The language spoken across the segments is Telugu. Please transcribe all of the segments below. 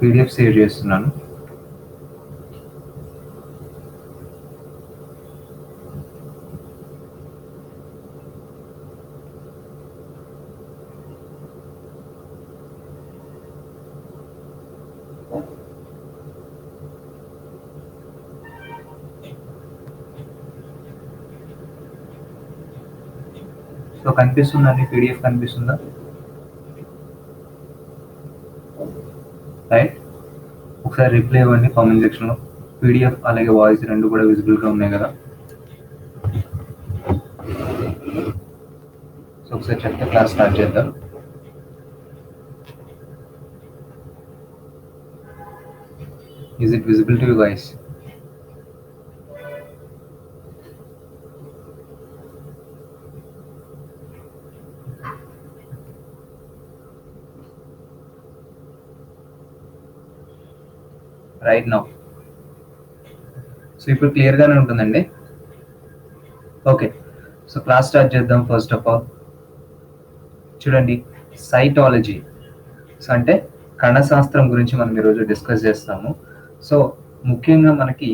పీడిఎఫ్ సేవ్ చేస్తున్నాను. సో కనిపిస్తుందండి, పీడిఎఫ్ కనిపిస్తుందా? రైట్, ఒకసారి రిప్లై ఇవ్వండి కామెంట్ సెక్షన్లో. పీడిఎఫ్ అలాగే వాయిస్ రెండు కూడా విజిబుల్గా ఉన్నాయి కదా? సో ఒకసారి చెప్తే క్లాస్ స్టార్ట్ చేద్దాం. Is it visible to you guys? Right now. So ఇప్పుడు క్లియర్గానే ఉంటుందండి. ఓకే, సో క్లాస్ స్టార్ట్ చేద్దాం. ఫస్ట్ ఆఫ్ ఆల్ చూడండి, సైటాలజీ సో అంటే కణశాస్త్రం గురించి మనం ఈరోజు డిస్కస్ చేస్తాము. సో ముఖ్యంగా మనకి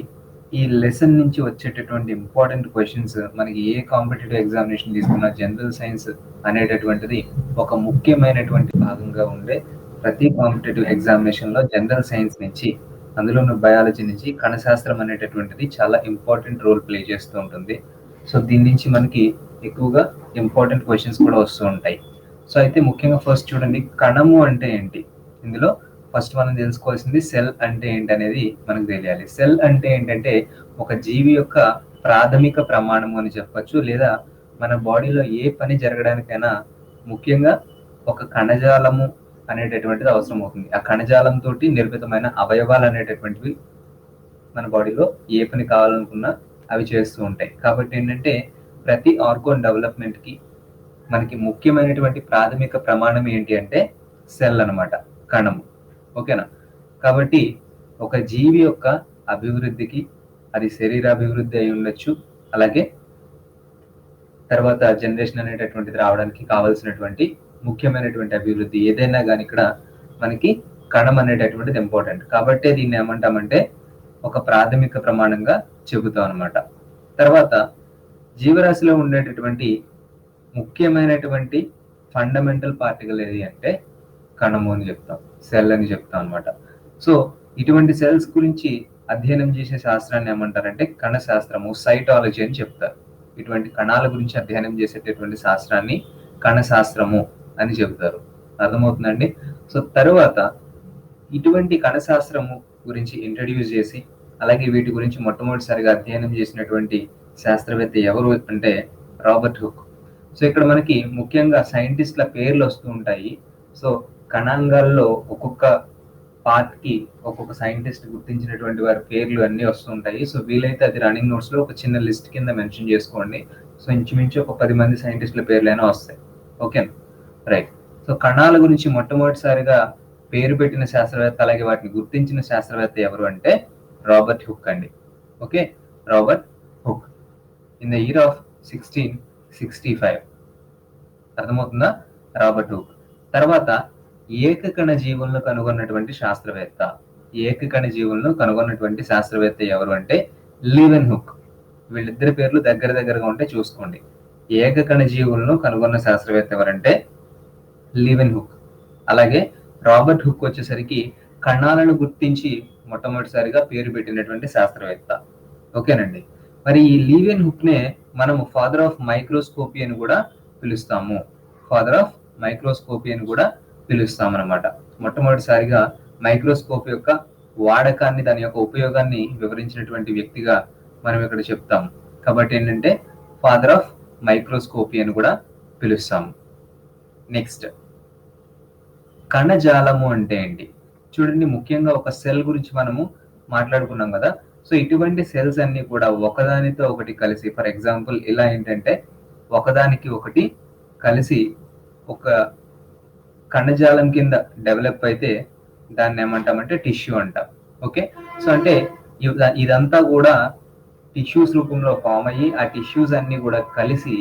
ఈ లెసన్ నుంచి వచ్చేటటువంటి ఇంపార్టెంట్ క్వశ్చన్స్, మనకి ఏ కాంపిటేటివ్ ఎగ్జామినేషన్ తీసుకున్నా జనరల్ సైన్స్ అనేటటువంటిది ఒక ముఖ్యమైనటువంటి భాగంగా ఉండే ప్రతి కాంపిటేటివ్ ఎగ్జామినేషన్లో జనరల్ సైన్స్ నుంచి, అందులోనూ బయాలజీ నుంచి కణశాస్త్రం అనేటటువంటిది చాలా ఇంపార్టెంట్ రోల్ ప్లే చేస్తూ ఉంటుంది. సో దీని నుంచి మనకి ఎక్కువగా ఇంపార్టెంట్ క్వశ్చన్స్ కూడా వస్తూ ఉంటాయి. సో అయితే ముఖ్యంగా ఫస్ట్ చూడండి, కణము అంటే ఏంటి? ఇందులో ఫస్ట్ మనం తెలుసుకోవాల్సింది సెల్ అంటే ఏంటి అనేది మనకు తెలియాలి. సెల్ అంటే ఏంటంటే ఒక జీవి యొక్క ప్రాథమిక ప్రమాణము అని చెప్పచ్చు, లేదా మన బాడీలో ఏ పని జరగడానికైనా ముఖ్యంగా ఒక కణజాలము అనేటటువంటిది అవసరం అవుతుంది. ఆ కణజాలంతో నిర్మితమైన అవయవాలు అనేటటువంటివి మన బాడీలో ఏ పని కావాలనుకున్నా అవి చేస్తూ ఉంటాయి. కాబట్టి ఏంటంటే ప్రతి ఆర్గాన్ డెవలప్మెంట్కి మనకి ముఖ్యమైనటువంటి ప్రాథమిక ప్రమాణం ఏంటి అంటే సెల్ అన్నమాట, కణము. ఓకేనా? కాబట్టి ఒక జీవి యొక్క అభివృద్ధికి, అది శరీరాభివృద్ధి అయి ఉండొచ్చు, అలాగే తర్వాత జనరేషన్ అనేటటువంటిది రావడానికి కావాల్సినటువంటి ముఖ్యమైనటువంటి అభివృద్ధి ఏదైనా కానీ ఇక్కడ మనకి కణం అనేటటువంటిది ఇంపార్టెంట్. కాబట్టి దీన్ని ఏమంటామంటే ఒక ప్రాథమిక ప్రమాణంగా చెబుతాం అనమాట. తర్వాత జీవరాశిలో ఉండేటటువంటి ముఖ్యమైనటువంటి ఫండమెంటల్ పార్టికల్ ఏది అంటే కణము అని చెప్తాం, సెల్ అని చెప్తాం అనమాట. సో ఇటువంటి సెల్స్ గురించి అధ్యయనం చేసే శాస్త్రాన్ని ఏమంటారంటే కణశాస్త్రము, సైటాలజీ అని చెప్తారు. ఇటువంటి కణాల గురించి అధ్యయనం చేసేటటువంటి శాస్త్రాన్ని కణశాస్త్రము అని చెబుతారు. అర్థమవుతుందండి? సో తర్వాత ఇటువంటి కణశాస్త్రము గురించి ఇంట్రడ్యూస్ చేసి, అలాగే వీటి గురించి మొట్టమొదటిసారిగా అధ్యయనం చేసినటువంటి శాస్త్రవేత్త ఎవరు అంటే రాబర్ట్ హుక్. సో ఇక్కడ మనకి ముఖ్యంగా సైంటిస్ట్ల పేర్లు వస్తూ ఉంటాయి. సో కణాంగాల్లో ఒక్కొక్క పార్ట్కి ఒక్కొక్క సైంటిస్ట్ గుర్తించినటువంటి వారి పేర్లు అన్నీ వస్తూ ఉంటాయి. సో వీలైతే అది రన్నింగ్ నోట్స్లో ఒక చిన్న లిస్ట్ కింద మెన్షన్ చేసుకోండి. సో ఇంచుమించు ఒక 10 మంది సైంటిస్టుల పేర్లైనా వస్తాయి. ఓకేనా? రైట్. సో కణాల గురించి మొట్టమొదటిసారిగా పేరు పెట్టిన శాస్త్రవేత్త, అలాగే వాటిని గుర్తించిన శాస్త్రవేత్త ఎవరు అంటే రాబర్ట్ హుక్ అండి. Okay, Robert hook in the year of 1665. అర్థమవుతుందా? Robert hook. తర్వాత ఏకకణ జీవులను కనుగొన్నటువంటి శాస్త్రవేత్త, ఏకకణ జీవులను కనుగొన్నటువంటి శాస్త్రవేత్త ఎవరు అంటే లీవెన్ హుక్. వీళ్ళిద్దరి పేర్లు దగ్గర దగ్గరగా ఉంటే చూసుకోండి. ఏకకణ జీవులను కనుగొన్న శాస్త్రవేత్త ఎవరంటే లీవెన్ హుక్. అలాగే రాబర్ట్ హుక్ వచ్చేసరికి కణాలను గుర్తించి మొట్టమొదటిసారిగా పేరు పెట్టినటువంటి శాస్త్రవేత్త. ఓకేనండి. మరి ఈ లీవెన్ హుక్నే మనము ఫాదర్ ఆఫ్ మైక్రోస్కోపీ అని కూడా పిలుస్తాము. ఫాదర్ ఆఫ్ మైక్రోస్కోపీ అని కూడా పిలుస్తామన్నమాట. మొట్టమొదటిసారిగా మైక్రోస్కోప్ యొక్క వాడకాన్ని, దాని యొక్క ఉపయోగాన్ని వివరించినటువంటి వ్యక్తిగా మనం ఇక్కడ చెప్తాము. కాబట్టి ఏంటంటే ఫాదర్ ఆఫ్ మైక్రోస్కోపీ అని కూడా పిలుస్తాము. నెక్స్ట్, కణజాలము అంటే ఏంటి? చూడండి, ముఖ్యంగా ఒక సెల్ గురించి మనము మాట్లాడుకున్నాం కదా. సో ఇటువంటి సెల్స్ అన్ని కూడా ఒకదానితో ఒకటి కలిసి, ఫర్ ఎగ్జాంపుల్ ఇలా ఏంటంటే ఒకదానికి ఒకటి కలిసి ఒక కణజాలం కింద డెవలప్ అయితే దాన్ని ఏమంటామంటే టిష్యూ అంటాం. ఓకే, సో అంటే ఇదంతా కూడా టిష్యూస్ రూపంలో ఫామ్ అయ్యి ఆ టిష్యూస్ అన్ని కూడా కలిసి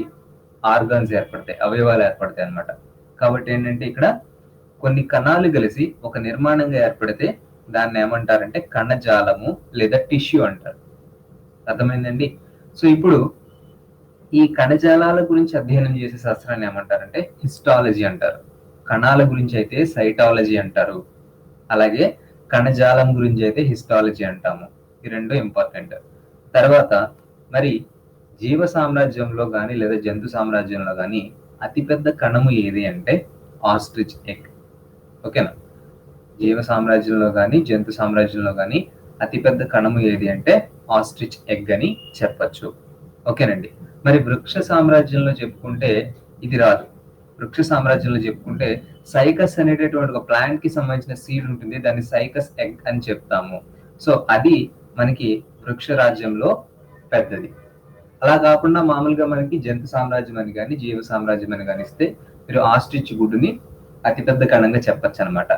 ఆర్గాన్స్ ఏర్పడతాయి, అవయవాలు ఏర్పడతాయి అన్నమాట. కాబట్టి ఏంటంటే ఇక్కడ కొన్ని కణాలు కలిసి ఒక నిర్మాణంగా ఏర్పడితే దాన్ని ఏమంటారంటే కణజాలము లేదా టిష్యూ అంటారు. అర్థమైందండి? సో ఇప్పుడు ఈ కణజాలాల గురించి అధ్యయనం చేసే శాస్త్రాన్ని ఏమంటారంటే హిస్టాలజీ అంటారు. కణాల గురించి అయితే సైటాలజీ అంటారు. అలాగే కణజాలం గురించి అయితే హిస్టాలజీ అంటాము. ఈ రెండు ఇంపార్టెంట్. తర్వాత మరి జీవ సామ్రాజ్యంలో కానీ లేదా జంతు సామ్రాజ్యంలో కానీ అతిపెద్ద కణము ఏది అంటే ఆస్ట్రిచ్ ఎగ్. ఓకేనా? జీవ సామ్రాజ్యంలో కానీ జంతు సామ్రాజ్యంలో కానీ అతిపెద్ద కణము ఏది అంటే ఆస్ట్రిచ్ ఎగ్ అని చెప్పచ్చు. ఓకేనండి. మరి వృక్ష సామ్రాజ్యంలో చెప్పుకుంటే ఇది రాదు. వృక్ష సామ్రాజ్యంలో చెప్పుకుంటే సైకస్ అనేటటువంటి ఒక ప్లాంట్ కి సంబంధించిన సీడ్ ఉంటుంది, దాన్ని సైకస్ ఎగ్ అని చెప్తాము. సో అది మనకి వృక్ష రాజ్యంలో పెద్దది. అలా కాకుండా మామూలుగా మనకి జంతు సామ్రాజ్యం అని కానీ జీవ సామ్రాజ్యం అని కానీ ఇస్తే మీరు ఆస్ట్రిచ్ గుడ్డుని అతిపెద్ద కణంగా చెప్పచ్చు అనమాట.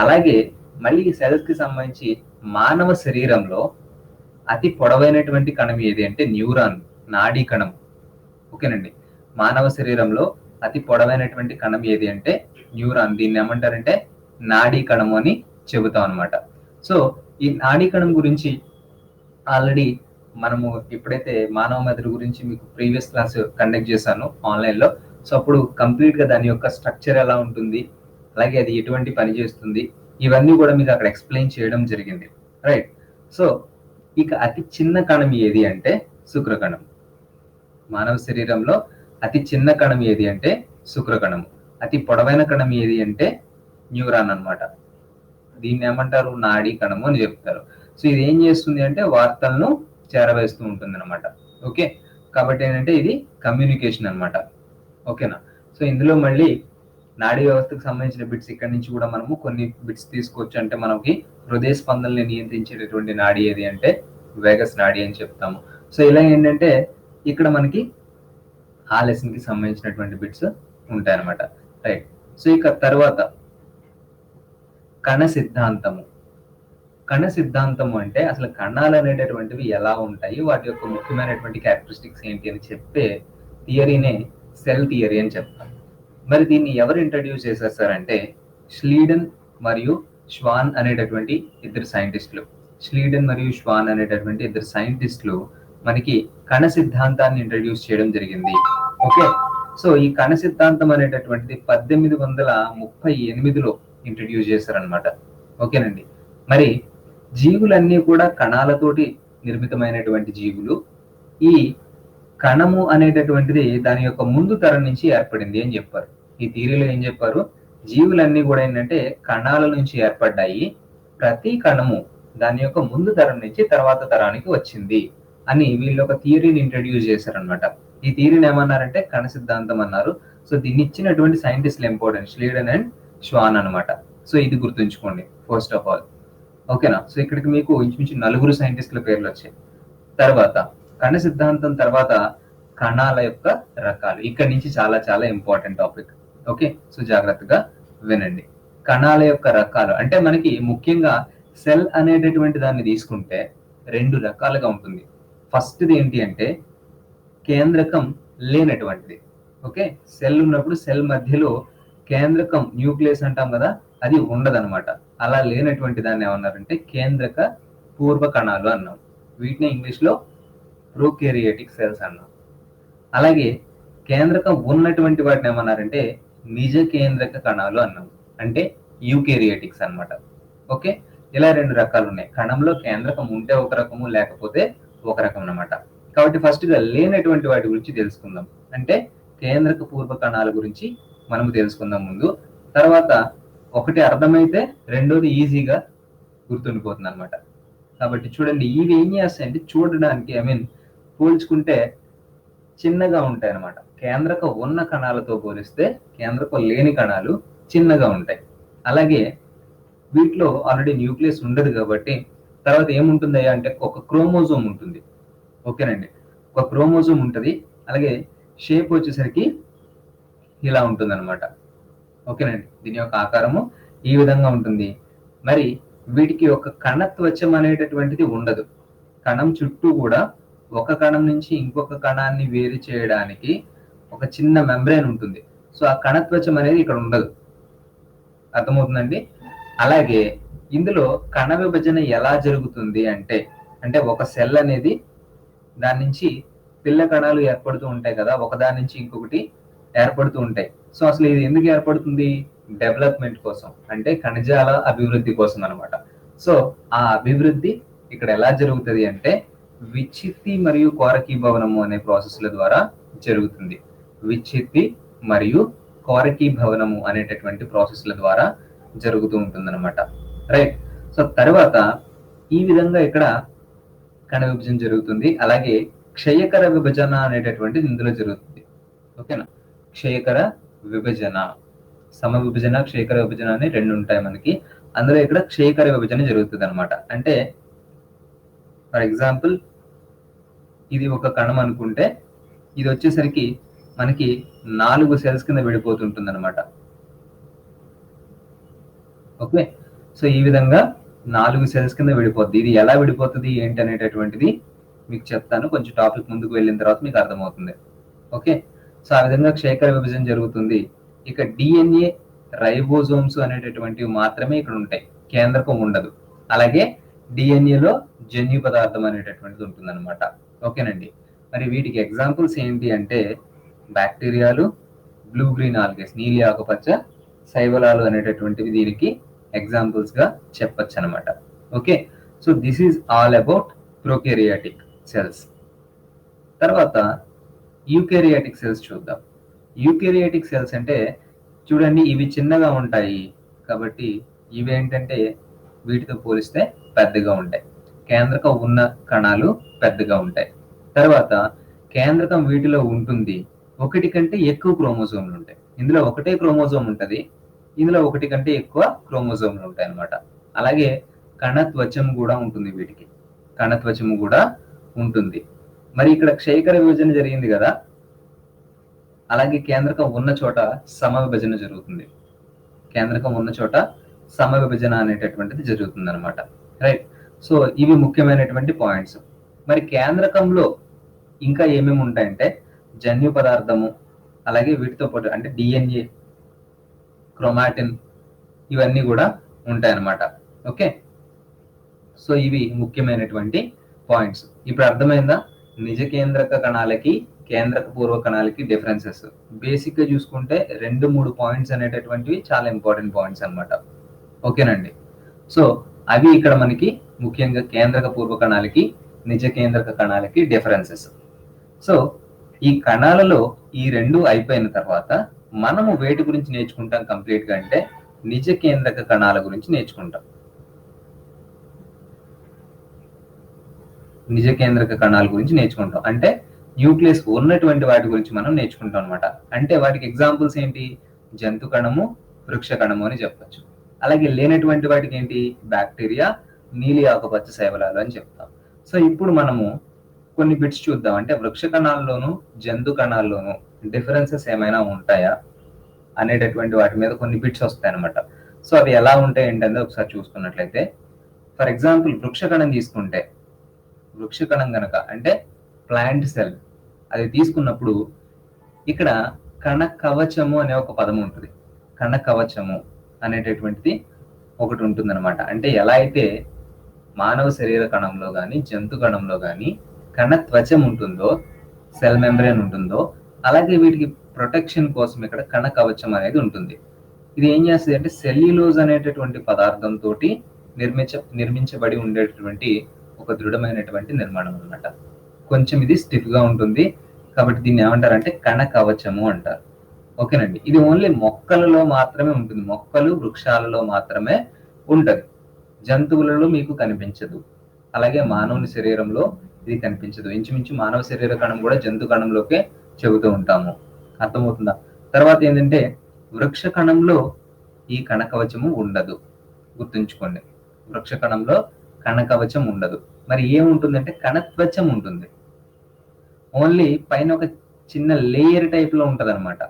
అలాగే మళ్ళీ సెల్స్ కి సంబంధించి మానవ శరీరంలో అతి పొడవైనటువంటి కణం ఏది అంటే న్యూరాన్, నాడీ కణం. ఓకేనండి. మానవ శరీరంలో అతి పొడవైనటువంటి కణం ఏది అంటే న్యూరాన్. దీన్ని ఏమంటారంటే నాడీ కణము అని చెబుతాం అనమాట. సో ఈ నాడీ కణం గురించి ఆల్రెడీ మనము ఎప్పుడైతే మానవ మెదడు గురించి మీకు ప్రీవియస్ క్లాస్ కండక్ట్ చేశాను ఆన్లైన్లో, సో అప్పుడు కంప్లీట్ గా దాని యొక్క స్ట్రక్చర్ ఎలా ఉంటుంది, అలాగే అది ఎటువంటి పని చేస్తుంది, ఇవన్నీ కూడా మీకు అక్కడ ఎక్స్ప్లెయిన్ చేయడం జరిగింది. రైట్. సో ఇక అతి చిన్న కణం ఏది అంటే శుక్రకణం. మానవ శరీరంలో అతి చిన్న కణం ఏది అంటే శుక్రకణం. అతి పొడవైన కణం ఏది అంటే న్యూరాన్ అన్నమాట. దీన్ని ఏమంటారు నాడీ కణము అని చెప్తారు. సో ఇది ఏం చేస్తుంది అంటే వార్తలను చేరవేస్తూ ఉంటుంది అనమాట. ఓకే. కాబట్టి ఏంటంటే ఇది కమ్యూనికేషన్ అన్నమాట. ఓకేనా? సో ఇందులో మళ్ళీ నాడీ వ్యవస్థకు సంబంధించిన బిట్స్ ఇక్కడ నుంచి కూడా మనము కొన్ని బిట్స్ తీసుకోవచ్చు. అంటే మనకి హృదయ స్పందనని నియంత్రించేటటువంటి నాడీ ఏది అంటే వేగస్ నాడీ అని చెప్తాము. సో ఇలా ఏంటంటే ఇక్కడ మనకి ఆ లెసన్ కి సంబంధించినటువంటి బిట్స్ ఉంటాయి అనమాట. రైట్. సో ఇక తర్వాత కణ సిద్ధాంతము. కణ సిద్ధాంతము అంటే అసలు కణాలు అనేటటువంటివి ఎలా ఉంటాయి, వాటి యొక్క ముఖ్యమైనటువంటి క్యారెక్టరిస్టిక్స్ ఏంటి అని చెప్పే థియరీనే సెల్ థియరీ అని చెప్తాం. మరి దీన్ని ఎవరు ఇంట్రడ్యూస్ చేసేస్తారంటే ష్లీడెన్ మరియు ష్వాన్ అనేటటువంటి ఇద్దరు సైంటిస్టులు. ష్లీడెన్ మరియు ష్వాన్ అనేటటువంటి ఇద్దరు సైంటిస్టులు మనకి కణ సిద్ధాంతాన్ని ఇంట్రడ్యూస్ చేయడం జరిగింది. ఓకే. సో ఈ కణ సిద్ధాంతం అనేటటువంటిది 1838లో ఇంట్రడ్యూస్ చేశారనమాట. ఓకేనండి. మరి జీవులన్నీ కూడా కణాలతోటి నిర్మితమైనటువంటి జీవులు. ఈ కణము అనేటటువంటిది దాని యొక్క ముందు తరం నుంచి ఏర్పడింది అని చెప్పారు. ఈ థియరీలో ఏం చెప్పారు, జీవులన్నీ కూడా ఏంటంటే కణాల నుంచి ఏర్పడ్డాయి, ప్రతి కణము దాని యొక్క ముందు తరం నుంచి తర్వాత తరానికి వచ్చింది అని వీళ్ళు ఒక థియరీని ఇంట్రడ్యూస్ చేశారనమాట. ఈ థియరీని ఏమన్నారంటే కణ సిద్ధాంతం అన్నారు. సో దీన్ని ఇచ్చినటువంటి సైంటిస్టులు ఇంపార్టెంట్ ష్లీడెన్ అండ్ ష్వాన్ అనమాట. సో ఇది గుర్తుంచుకోండి ఫస్ట్ ఆఫ్ ఆల్. ఓకేనా? సో ఇక్కడికి మీకు ఇంచుమించు 4 సైంటిస్టుల పేర్లు వచ్చాయి. తర్వాత కణ సిద్ధాంతం తర్వాత కణాల యొక్క రకాలు. ఇక్కడ నుంచి చాలా చాలా ఇంపార్టెంట్ టాపిక్. ఓకే. సో జాగ్రత్తగా వినండి. కణాల యొక్క రకాలు అంటే మనకి ముఖ్యంగా సెల్ అనేటటువంటి దాన్ని తీసుకుంటే 2 రకాలుగా ఉంటుంది. ఫస్ట్ది ఏంటి అంటే కేంద్రకం లేనటువంటిది. ఓకే. సెల్ ఉన్నప్పుడు సెల్ మధ్యలో కేంద్రకం న్యూక్లియస్ అంటాం కదా, అది ఉండదన్నమాట. అలా లేనటువంటి దాన్ని ఏమన్నారంటే కేంద్రక పూర్వ కణాలు అన్నాం. వీటిని ఇంగ్లీష్ లో ప్రోకేరియాటిక్ సెల్స్ అన్నాం. అలాగే కేంద్రకం ఉన్నటువంటి వాటిని ఏమన్నారంటే నిజ కేంద్రక కణాలు అన్నాం. అంటే యూకేరియాటిక్స్ అన్నమాట. ఓకే. ఇలా 2 రకాలు ఉన్నాయి. కణంలో కేంద్రకం ఉంటే ఒక రకము, లేకపోతే ఒక రకం అన్నమాట. కాబట్టి ఫస్ట్ గా లేనటువంటి వాటి గురించి తెలుసుకుందాం. అంటే కేంద్రక పూర్వ కణాల గురించి మనము తెలుసుకుందాం ముందు. తర్వాత ఒకటి అర్థమైతే రెండోది ఈజీగా గుర్తుండిపోతుంది అనమాట. కాబట్టి చూడండి, ఇవి ఏం చేస్తాయంటే చూడడానికి పోల్చుకుంటే చిన్నగా ఉంటాయి అన్నమాట. కేంద్రక ఉన్న కణాలతో పోలిస్తే కేంద్రకం లేని కణాలు చిన్నగా ఉంటాయి. అలాగే వీటిలో ఆల్రెడీ న్యూక్లియస్ ఉండదు కాబట్టి తర్వాత ఏముంటుందయ్యా అంటే ఒక క్రోమోజోమ్ ఉంటుంది. ఓకేనండి. ఒక క్రోమోజోమ్ ఉంటుంది. అలాగే షేప్ వచ్చేసరికి ఇలా ఉంటుంది అనమాట. ఓకేనండి. దీని యొక్క ఆకారము ఈ విధంగా ఉంటుంది. మరి వీటికి ఒక కణత్వచం అనేటటువంటిది ఉండదు. కణం చుట్టూ కూడా ఒక కణం నుంచి ఇంకొక కణాన్ని వేరు చేయడానికి ఒక చిన్న మెంబ్రేన్ ఉంటుంది. సో ఆ కణత్వచం అనేది ఇక్కడ ఉండదు. అర్థమవుతుందండి. అలాగే ఇందులో కణ విభజన ఎలా జరుగుతుంది అంటే అంటే ఒక సెల్ అనేది దాని నుంచి పిల్ల కణాలు ఏర్పడుతూ ఉంటాయి కదా, ఒకదాని నుంచి ఇంకొకటి ఏర్పడుతూ ఉంటాయి. సో అసలు ఇది ఎందుకు ఏర్పడుతుంది? డెవలప్మెంట్ కోసం, అంటే కణజాల అభివృద్ధి కోసం అన్నమాట. సో ఆ అభివృద్ధి ఇక్కడ ఎలా జరుగుతుంది అంటే విచ్ఛిత్తి మరియు కోరకీభవనము అనే ప్రాసెస్ల ద్వారా జరుగుతుంది. విచ్ఛిత్తి మరియు కోరకీభవనము అనేటటువంటి ప్రాసెస్ల ద్వారా జరుగుతూ ఉంటుంది అనమాట. రైట్. సో తర్వాత ఈ విధంగా ఇక్కడ కణ విభజన జరుగుతుంది. అలాగే క్షయకర విభజన అనేటటువంటిది ఇందులో జరుగుతుంది. ఓకేనా? క్షయకర విభజన, సమ విభజన, క్షయకర విభజన అని రెండు ఉంటాయి మనకి. అందులో ఇక్కడ క్షయకర విభజన జరుగుతుంది అనమాట. అంటే ఫర్ ఎగ్జాంపుల్ ఇది ఒక కణం అనుకుంటే ఇది వచ్చేసరికి మనకి 4 సెల్స్ కింద విడిపోతుంటుంది అనమాట. ఓకే. సో ఈ విధంగా 4 సెల్స్ కింద విడిపోద్ది. ఇది ఎలా విడిపోతుంది ఏంటి అనేటటువంటిది మీకు చెప్తాను, కొంచెం టాపిక్ ముందుకు వెళ్ళిన తర్వాత మీకు అర్థమవుతుంది. ఓకే. సో ఆ విధంగా క్షయకర విభజన జరుగుతుంది. ఇక డిఎన్ఏ రైబోజోమ్స్ అనేటటువంటివి మాత్రమే ఇక్కడ ఉంటాయి, కేంద్రకం ఉండదు. అలాగే డిఎన్ఏలో జన్యు పదార్థం అనేటటువంటిది ఉంటుంది అనమాట. ఓకేనండి. మరి వీటికి ఎగ్జాంపుల్స్ ఏంటి అంటే బ్యాక్టీరియాలు, బ్లూ గ్రీన్ ఆల్గేస్, నీలి ఆకుపచ్చ శైవలాలు అనేటటువంటివి దీనికి ఎగ్జాంపుల్స్ గా చెప్పచ్చు అనమాట. Okay. So this is all about prokaryotic cells. తర్వాత యూకారియాటిక్ సెల్స్ చూద్దాం. యూకారియాటిక్ సెల్స్ అంటే చూడండి, ఇవి చిన్నగా ఉంటాయి కాబట్టి ఇవి ఏంటంటే వీటితో పోలిస్తే పెద్దగా ఉంటాయి. కేంద్రకం ఉన్న కణాలు పెద్దగా ఉంటాయి. తర్వాత కేంద్రకం వీటిలో ఉంటుంది, ఒకటి కంటే ఎక్కువ క్రోమోజోమ్లు ఉంటాయి. ఇందులో ఒకటే క్రోమోజోమ్ ఉంటుంది, ఇందులో ఒకటి కంటే ఎక్కువ క్రోమోజోమ్లు ఉంటాయి అన్నమాట. అలాగే కణత్వచం కూడా ఉంటుంది, వీటికి కణత్వచము కూడా ఉంటుంది. మరి ఇక్కడ క్షయకర విభజన జరిగింది కదా, అలాగే కేంద్రకం ఉన్న చోట సమ విభజన జరుగుతుంది. కేంద్రకం ఉన్న చోట సమ విభజన అనేటటువంటిది జరుగుతుంది అనమాట. రైట్. సో ఇవి ముఖ్యమైనటువంటి పాయింట్స్. మరి కేంద్రకంలో ఇంకా ఏమేమి ఉంటాయంటే జన్యు పదార్థము, అలాగే వీటితో పాటు అంటే డిఎన్ఏ, క్రోమాటిన్, ఇవన్నీ కూడా ఉంటాయి అన్నమాట. ఓకే. సో ఇవి ముఖ్యమైనటువంటి పాయింట్స్. ఇప్పుడు అర్థమైందా నిజ కేంద్రక కణాలకి కేంద్రక పూర్వ కణాలకి డిఫరెన్సెస్? బేసిక్ గా చూసుకుంటే 2-3 పాయింట్స్ అనేటటువంటివి చాలా ఇంపార్టెంట్ పాయింట్స్ అన్నమాట. ఓకేనండి. సో అవి ఇక్కడ మనకి ముఖ్యంగా కేంద్రక పూర్వ కణాలకి నిజ కేంద్రక కణాలకి డిఫరెన్సెస్. సో ఈ కణాలలో ఈ రెండు అయిపోయిన తర్వాత మనము వేటి గురించి నేర్చుకుంటాం కంప్లీట్ గా అంటే నిజ కేంద్రక కణాల గురించి నేర్చుకుంటాం. నిజ కేంద్రక కణాల గురించి నేర్చుకుంటాం అంటే న్యూక్లియస్ ఉన్నటువంటి వాటి గురించి మనం నేర్చుకుంటాం అనమాట. అంటే వాటికి ఎగ్జాంపుల్స్ ఏంటి? జంతు కణము, వృక్ష కణము అని చెప్పచ్చు. అలాగే లేనటువంటి వాటికి ఏంటి? బ్యాక్టీరియా, నీలి ఆకుపచ్చ శైవలాలు అని చెప్తాం. సో ఇప్పుడు మనము కొన్ని బిట్స్ చూద్దాం. అంటే వృక్ష కణాల్లోనూ జంతు కణాల్లోనూ డిఫరెన్సెస్ ఏమైనా ఉంటాయా అనేటటువంటి వాటి మీద కొన్ని బిట్స్ వస్తాయి అనమాట. సో అవి ఎలా ఉంటాయి ఏంటంటే ఒకసారి చూసుకున్నట్లయితే ఫర్ ఎగ్జాంపుల్ వృక్ష కణం తీసుకుంటే, వృక్ష కణం గనక అంటే ప్లాంట్ సెల్ అది తీసుకున్నప్పుడు ఇక్కడ కణ కవచము అనే ఒక పదం ఉంటుంది. కణ కవచము అనేటటువంటిది ఒకటి ఉంటుంది అనమాట. అంటే ఎలా అయితే మానవ శరీర కణంలో కానీ జంతు కణంలో కానీ కణ త్వచం ఉంటుందో, సెల్ మెంబ్రేన్ ఉంటుందో, అలాగే వీటికి ప్రొటెక్షన్ కోసం ఇక్కడ కణ కవచం అనేది ఉంటుంది. ఇది ఏం చేస్తుంది అంటే సెల్యులోజ్ అనేటటువంటి పదార్థంతో నిర్మించబడి ఉండేటటువంటి ఒక దృఢమైనటువంటి నిర్మాణం అన్నమాట. కొంచెం ఇది స్టిఫ్ గా ఉంటుంది కాబట్టి దీన్ని ఏమంటారంటే కణ కవచము అంటారు. ఓకేనండి. ఇది ఓన్లీ మొక్కలలో మాత్రమే ఉంటుంది, మొక్కలు వృక్షాలలో మాత్రమే ఉంటది. జంతువులలో మీకు కనిపించదు. అలాగే మానవుని శరీరంలో ఇది కనిపించదు. ఇంచుమించు మానవ శరీర కణం కూడా జంతు కణంలోకే చెబుతూ ఉంటాము. అర్థమవుతుందా? తర్వాత ఏంటంటే వృక్ష కణంలో ఈ కణ కవచము ఉండదు, గుర్తుంచుకోండి. వృక్ష కణంలో కణ కవచం ఉండదు. మరి ఏముంటుందంటే కణత్వచం ఉంటుంది. ఓన్లీ పైన ఒక చిన్న లేయర్ టైప్ లో ఉంటది అనమాట.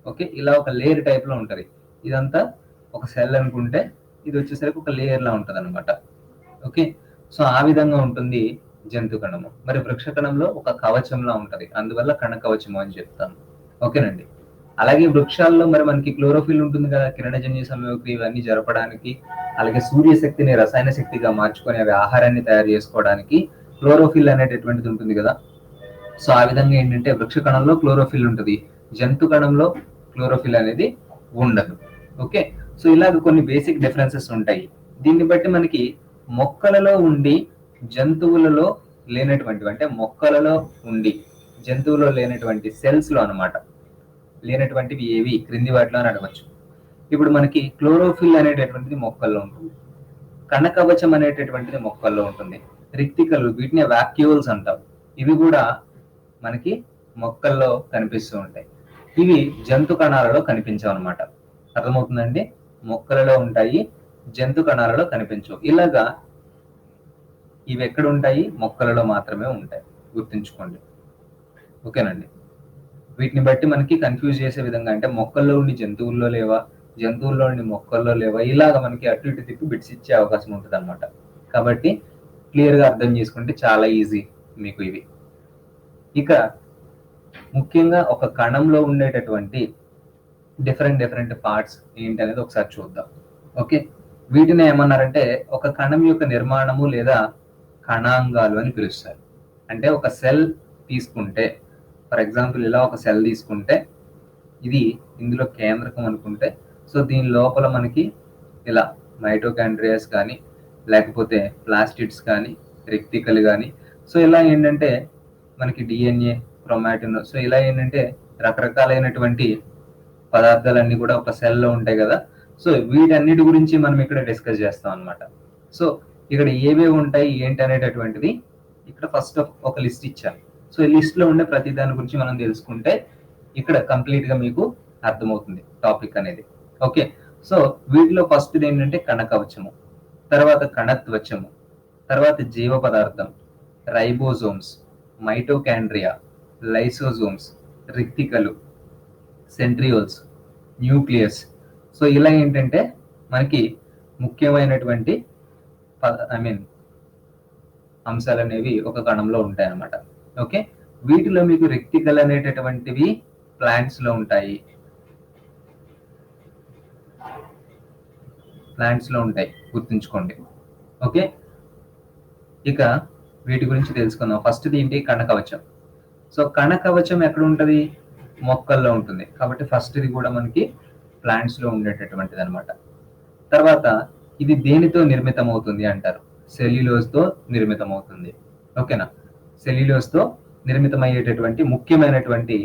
ఓకే. ఇలా ఒక లేయర్ టైప్ లో ఉంటది. ఇదంతా ఒక సెల్ అనుకుంటే ఇది వచ్చేసరికి ఒక లేయర్ లా ఉంటది అనమాట. ఓకే. సో ఆ విధంగా ఉంటుంది జంతు కణము. మరి వృక్ష కణంలో ఒక కవచంలా ఉంటది, అందువల్ల కణ కవచము అని చెప్తాను. ఓకేనండి. అలాగే వృక్షాల్లో మరి మనకి క్లోరోఫిల్ ఉంటుంది కదా, కిరణజన్య సంయోగక్రియ ఇవన్నీ జరపడానికి అలాగే సూర్యశక్తిని రసాయన శక్తిగా మార్చుకొని అవి ఆహారాన్ని తయారు చేసుకోవడానికి క్లోరోఫిల్ అనేటటువంటిది ఉంటుంది కదా. సో ఆ విధంగా ఏంటంటే వృక్ష కణంలో క్లోరోఫిల్ ఉంటుంది, జంతు కణంలో క్లోరోఫిల్ అనేది ఉండదు. ఓకే, సో ఇలాగ కొన్ని బేసిక్ డిఫరెన్సెస్ ఉంటాయి. దీన్ని బట్టి మనకి మొక్కలలో ఉండి జంతువులలో లేనటువంటివి, అంటే మొక్కలలో ఉండి జంతువులో లేనటువంటి సెల్స్ లో అనమాట లేనటువంటివి ఏవి క్రింది వాటిలో అని అడగచ్చు. ఇప్పుడు మనకి క్లోరోఫిల్ అనేటటువంటిది మొక్కల్లో ఉంటుంది, కణకవచం అనేటటువంటిది మొక్కల్లో ఉంటుంది, రిక్తికలు వీటిని వాక్యూల్స్ అంటాం, ఇవి కూడా మనకి మొక్కల్లో కనిపిస్తూ ఉంటాయి. ఇవి జంతు కణాలలో కనిపించవు అనమాట. అర్థమవుతుందండి? మొక్కలలో ఉంటాయి, జంతు కణాలలో కనిపించవు. ఇలాగా ఇవి ఎక్కడ ఉంటాయి? మొక్కలలో మాత్రమే ఉంటాయి, గుర్తుంచుకోండి. ఓకేనండి. వీటిని బట్టి మనకి కన్ఫ్యూజ్ చేసే విధంగా, అంటే మొక్కల్లో ఉండి జంతువుల్లో లేవా, జంతువుల్లో ఉండి మొక్కల్లో లేవా, ఇలాగ మనకి అటు ఇటు తిప్పి బిట్స్ ఇచ్చే అవకాశం ఉంటుంది అనమాట. కాబట్టి క్లియర్ గా అర్థం చేసుకుంటే చాలా ఈజీ మీకు ఇవి. ఇక ముఖ్యంగా ఒక కణంలో ఉండేటటువంటి డిఫరెంట్ పార్ట్స్ ఏంటి అనేది ఒకసారి చూద్దాం. ఓకే, వీటిని ఏమన్నారంటే ఒక కణం యొక్క నిర్మాణము లేదా కణాంగాలు అని పిలుస్తారు. అంటే ఒక సెల్ తీసుకుంటే, ఫర్ ఎగ్జాంపుల్ ఇలా ఒక సెల్ తీసుకుంటే, ఇది ఇందులో కేంద్రకం అనుకుంటే, సో దీని లోపల మనకి ఇలా మైటోకాండ్రియాస్ కానీ లేకపోతే ప్లాస్టిడ్స్ కానీ రిక్తికలు కానీ, సో ఇలా ఏంటంటే మనకి డిఎన్ఏ, క్రోమాటిన్, సో ఇలా ఏంటంటే రకరకాలైనటువంటి పదార్థాలన్నీ కూడా ఒక సెల్లో ఉంటాయి కదా. సో వీటన్నిటి గురించి మనం ఇక్కడ డిస్కస్ చేస్తాం అనమాట. సో ఇక్కడ ఏవేవి ఉంటాయి ఏంటి అనేటటువంటిది ఇక్కడ ఫస్ట్ ఒక లిస్ట్ ఇచ్చాను. సో ఈ లిస్ట్ లో ఉండే ప్రతి దాని గురించి మనం తెలుసుకుంటే ఇక్కడ కంప్లీట్ గా మీకు అర్థమవుతుంది టాపిక్ అనేది. ఓకే, సో వీటిలో ఫస్ట్ ఏంటంటే కణకవచము, తర్వాత కణత్వచము, తర్వాత జీవ పదార్థం, రైబోజోమ్స్, మైటోకాండ్రియా, లైసోజోమ్స్, రిక్తికలు, సెంట్రియోల్స్, న్యూక్లియస్. సో ఇలా ఏంటంటే మనకి ముఖ్యమైనటువంటి అంశాలు అనేవి ఒక కణంలో ఉంటాయి అన్నమాట. ఓకే, వీటిలో మీకు రిక్తికలు అనేటటువంటివి ప్లాంట్స్ లో ఉంటాయి, గుర్తుంచుకోండి. ఓకే, ఇక వీటి గురించి తెలుసుకుందాం. ఫస్ట్ ఏంటి? కణకవచం. సో కణకవచం ఎక్కడ ఉంటది? మొక్కల్లో ఉంటుంది. కాబట్టి ఫస్ట్ ఇది కూడా మనకి ప్లాంట్స్ లో ఉండేటటువంటిది అనమాట. తర్వాత ఇది దేనితో నిర్మితం అవుతుంది అంటారు? సెల్యులోజ్ తో నిర్మితం అవుతుంది. ఓకేనా? సెల్యులోజ్ తో నిర్మితం అయ్యేటటువంటి ముఖ్యమైనటువంటి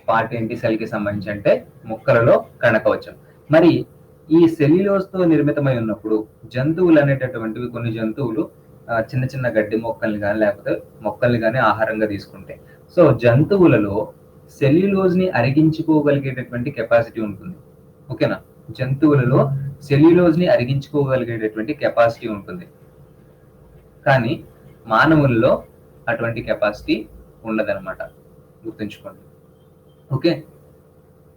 పార్ట్ ఏంటి సెల్ కి సంబంధించి అంటే మొక్కలలో కణకవచం. మరి ఈ సెల్యులోజ్ తో నిర్మితమై ఉన్నప్పుడు జంతువులు అనేటటువంటివి, కొన్ని జంతువులు చిన్న చిన్న గడ్డి మొక్కల్ని కానీ లేకపోతే మొక్కల్ని కానీ ఆహారంగా తీసుకుంటాయి. సో జంతువులలో సెల్యులోజ్ ని అరిగించుకోగలిగేటటువంటి కెపాసిటీ ఉంటుంది. ఓకేనా? జంతువులలో సెల్యులోజ్ ని అరిగించుకోగలిగేటటువంటి కెపాసిటీ ఉంటుంది, కానీ మానవుల్లో అటువంటి కెపాసిటీ ఉండదన్నమాట, గుర్తుంచుకోండి. ఓకే,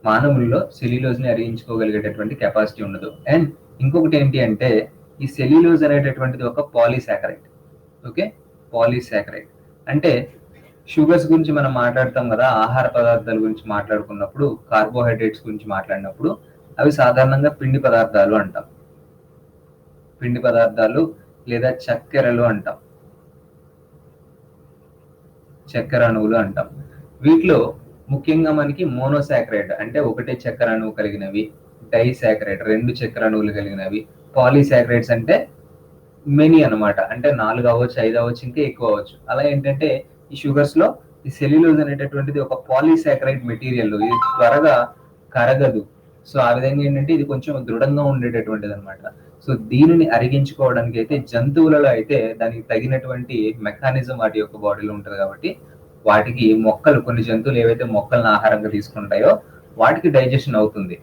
మానవుల్లో సెల్యులోజ్ ని అరిగించుకోగలిగేటటువంటి కెపాసిటీ ఉండదు. అండ్ ఇంకొకటి ఏంటి అంటే ఈ సెల్యులోజ్ అనేటటువంటిది ఒక పాలీసాకరైడ్. ఓకే, పాలీసాకరైడ్ అంటే షుగర్స్ గురించి మనం మాట్లాడతాం కదా, ఆహార పదార్థాల గురించి మాట్లాడుకున్నప్పుడు, కార్బోహైడ్రేట్స్ గురించి మాట్లాడినప్పుడు అవి సాధారణంగా పిండి పదార్థాలు అంటాం, పిండి పదార్థాలు లేదా చక్కెరలు అంటాం, చక్కెర అణువులు అంటాం. వీటిలో ముఖ్యంగా మనకి మోనోసాకరైడ్ అంటే ఒకటే చక్కెర అణువు కలిగినవి, డైసాకరైడ్ రెండు చక్కెర అణువులు కలిగినవి, పాలీసాకరైడ్స్ అంటే మెనీ అనమాట, అంటే 4 అవ్వచ్చు, 5 అవ్వచ్చు, ఇంకా ఎక్కువ అవ్వచ్చు. అలా ఏంటంటే ఈ షుగర్స్ లో ఈ సెల్యులోజ్ అనేటటువంటిది ఒక పాలీసాకరైడ్ మెటీరియల్, ఇది త్వరగా కరగదు. సో ఆ విధంగా ఏంటంటే ఇది కొంచెం దృఢంగా ఉండేటటువంటిది అనమాట. సో దీనిని అరిగించుకోవడానికి అయితే జంతువులలో అయితే దానికి తగినటువంటి మెకానిజం వాటి యొక్క బాడీలో ఉంటుంది. కాబట్టి వాటికి మొక్కలు, కొన్ని జంతువులు ఏవైతే మొక్కలను ఆహారంగా తీసుకుంటాయో వాటికి డైజెషన్ అవుతుంది.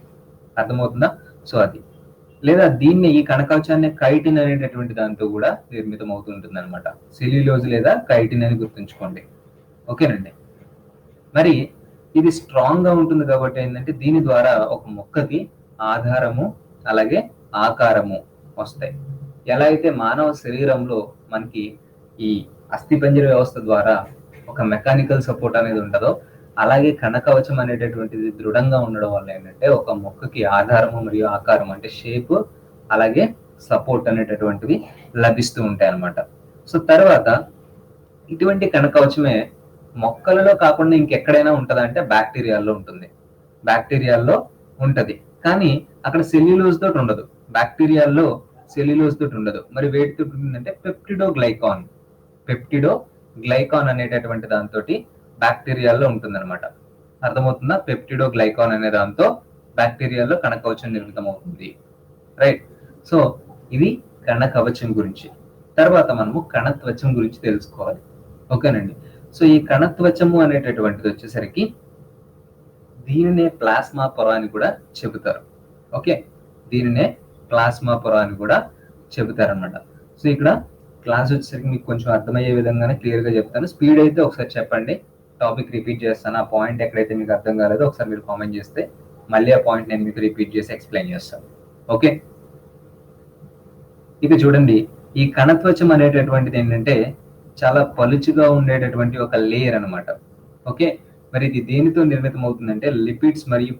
అర్థమవుతుందా? సో అది, లేదా దీన్ని ఈ కణకవచాన్ని కైటిన్ అనేటటువంటి దాంతో కూడా నిర్మితం అవుతుంటుంది అనమాట. సెల్యులోజ్ లేదా కైటిన్ అని గుర్తుంచుకోండి. ఓకేనండి. మరి ఇది స్ట్రాంగ్ గా ఉంటుంది కాబట్టి ఏంటంటే దీని ద్వారా ఒక మొక్కకి ఆధారము అలాగే ఆకారము వస్తాయి. ఎలా అయితే మానవ శరీరంలో మనకి ఈ అస్థిపంజర వ్యవస్థ ద్వారా ఒక మెకానికల్ సపోర్ట్ అనేది ఉంటుందో, అలాగే కణకవచం అనేటటువంటిది దృఢంగా ఉండడం వల్ల ఏంటంటే ఒక మొక్కకి ఆధారము మరియు ఆకారం అంటే షేప్ అలాగే సపోర్ట్ అనేటటువంటివి లభిస్తూ ఉంటాయి అన్నమాట. సో తర్వాత ఇటువంటి కణకవచమే మొక్కలలో కాకుండా ఇంకెక్కడైనా ఉంటుందా అంటే బ్యాక్టీరియాల్లో ఉంటుంది. బ్యాక్టీరియాల్లో ఉంటది, కానీ అక్కడ సెల్యులోజ్ తోటి ఉండదు. బ్యాక్టీరియాల్లో సెల్యులోజ్ తోటి ఉండదు. మరి వేటితో ఉంటుందంటే పెప్టిడోగ్లైకాన్ అనేటటువంటి దాంతో బ్యాక్టీరియాల్లో ఉంటుందన్నమాట. అర్థమవుతుందా? పెప్టిడోగ్లైకాన్ అనే దాంతో బ్యాక్టీరియాల్లో కణకవచం నిర్మితం అవుతుంది. రైట్. సో ఇది కణకవచం గురించి. తర్వాత మనము కణత్వచం గురించి తెలుసుకోవాలి. ఓకేనండి. సో ఈ కణత్వచము అనేటటువంటిది వచ్చేసరికి దీనినే ప్లాస్మా పొర అని కూడా చెబుతారు. ఓకే, దీనినే ప్లాస్మా పొర అని కూడా చెబుతారు అనమాట. సో ఇక్కడ క్లాస్ వచ్చేసరికి మీకు కొంచెం అర్థమయ్యే విధంగానే క్లియర్ గా చెప్తాను. స్పీడ్ అయితే ఒకసారి చెప్పండి, టాపిక్ రిపీట్ చేస్తాను. ఆ పాయింట్ ఎక్కడైతే మీకు అర్థం కాలేదో ఒకసారి మీరు కామెంట్ చేస్తే మళ్ళీ ఆ పాయింట్ నేను మీకు రిపీట్ చేసి ఎక్స్ప్లెయిన్ చేస్తాను. ఓకే, ఇక చూడండి, ఈ కణత్వచం అనేటటువంటిది ఏంటంటే చాలా పలుచుగా ఉండేటటువంటి ఒక లేయర్ అనమాట. ఓకే, మరి ఇది దేనితో నిర్మితం అవుతుందంటే లిపిడ్స్ మరియు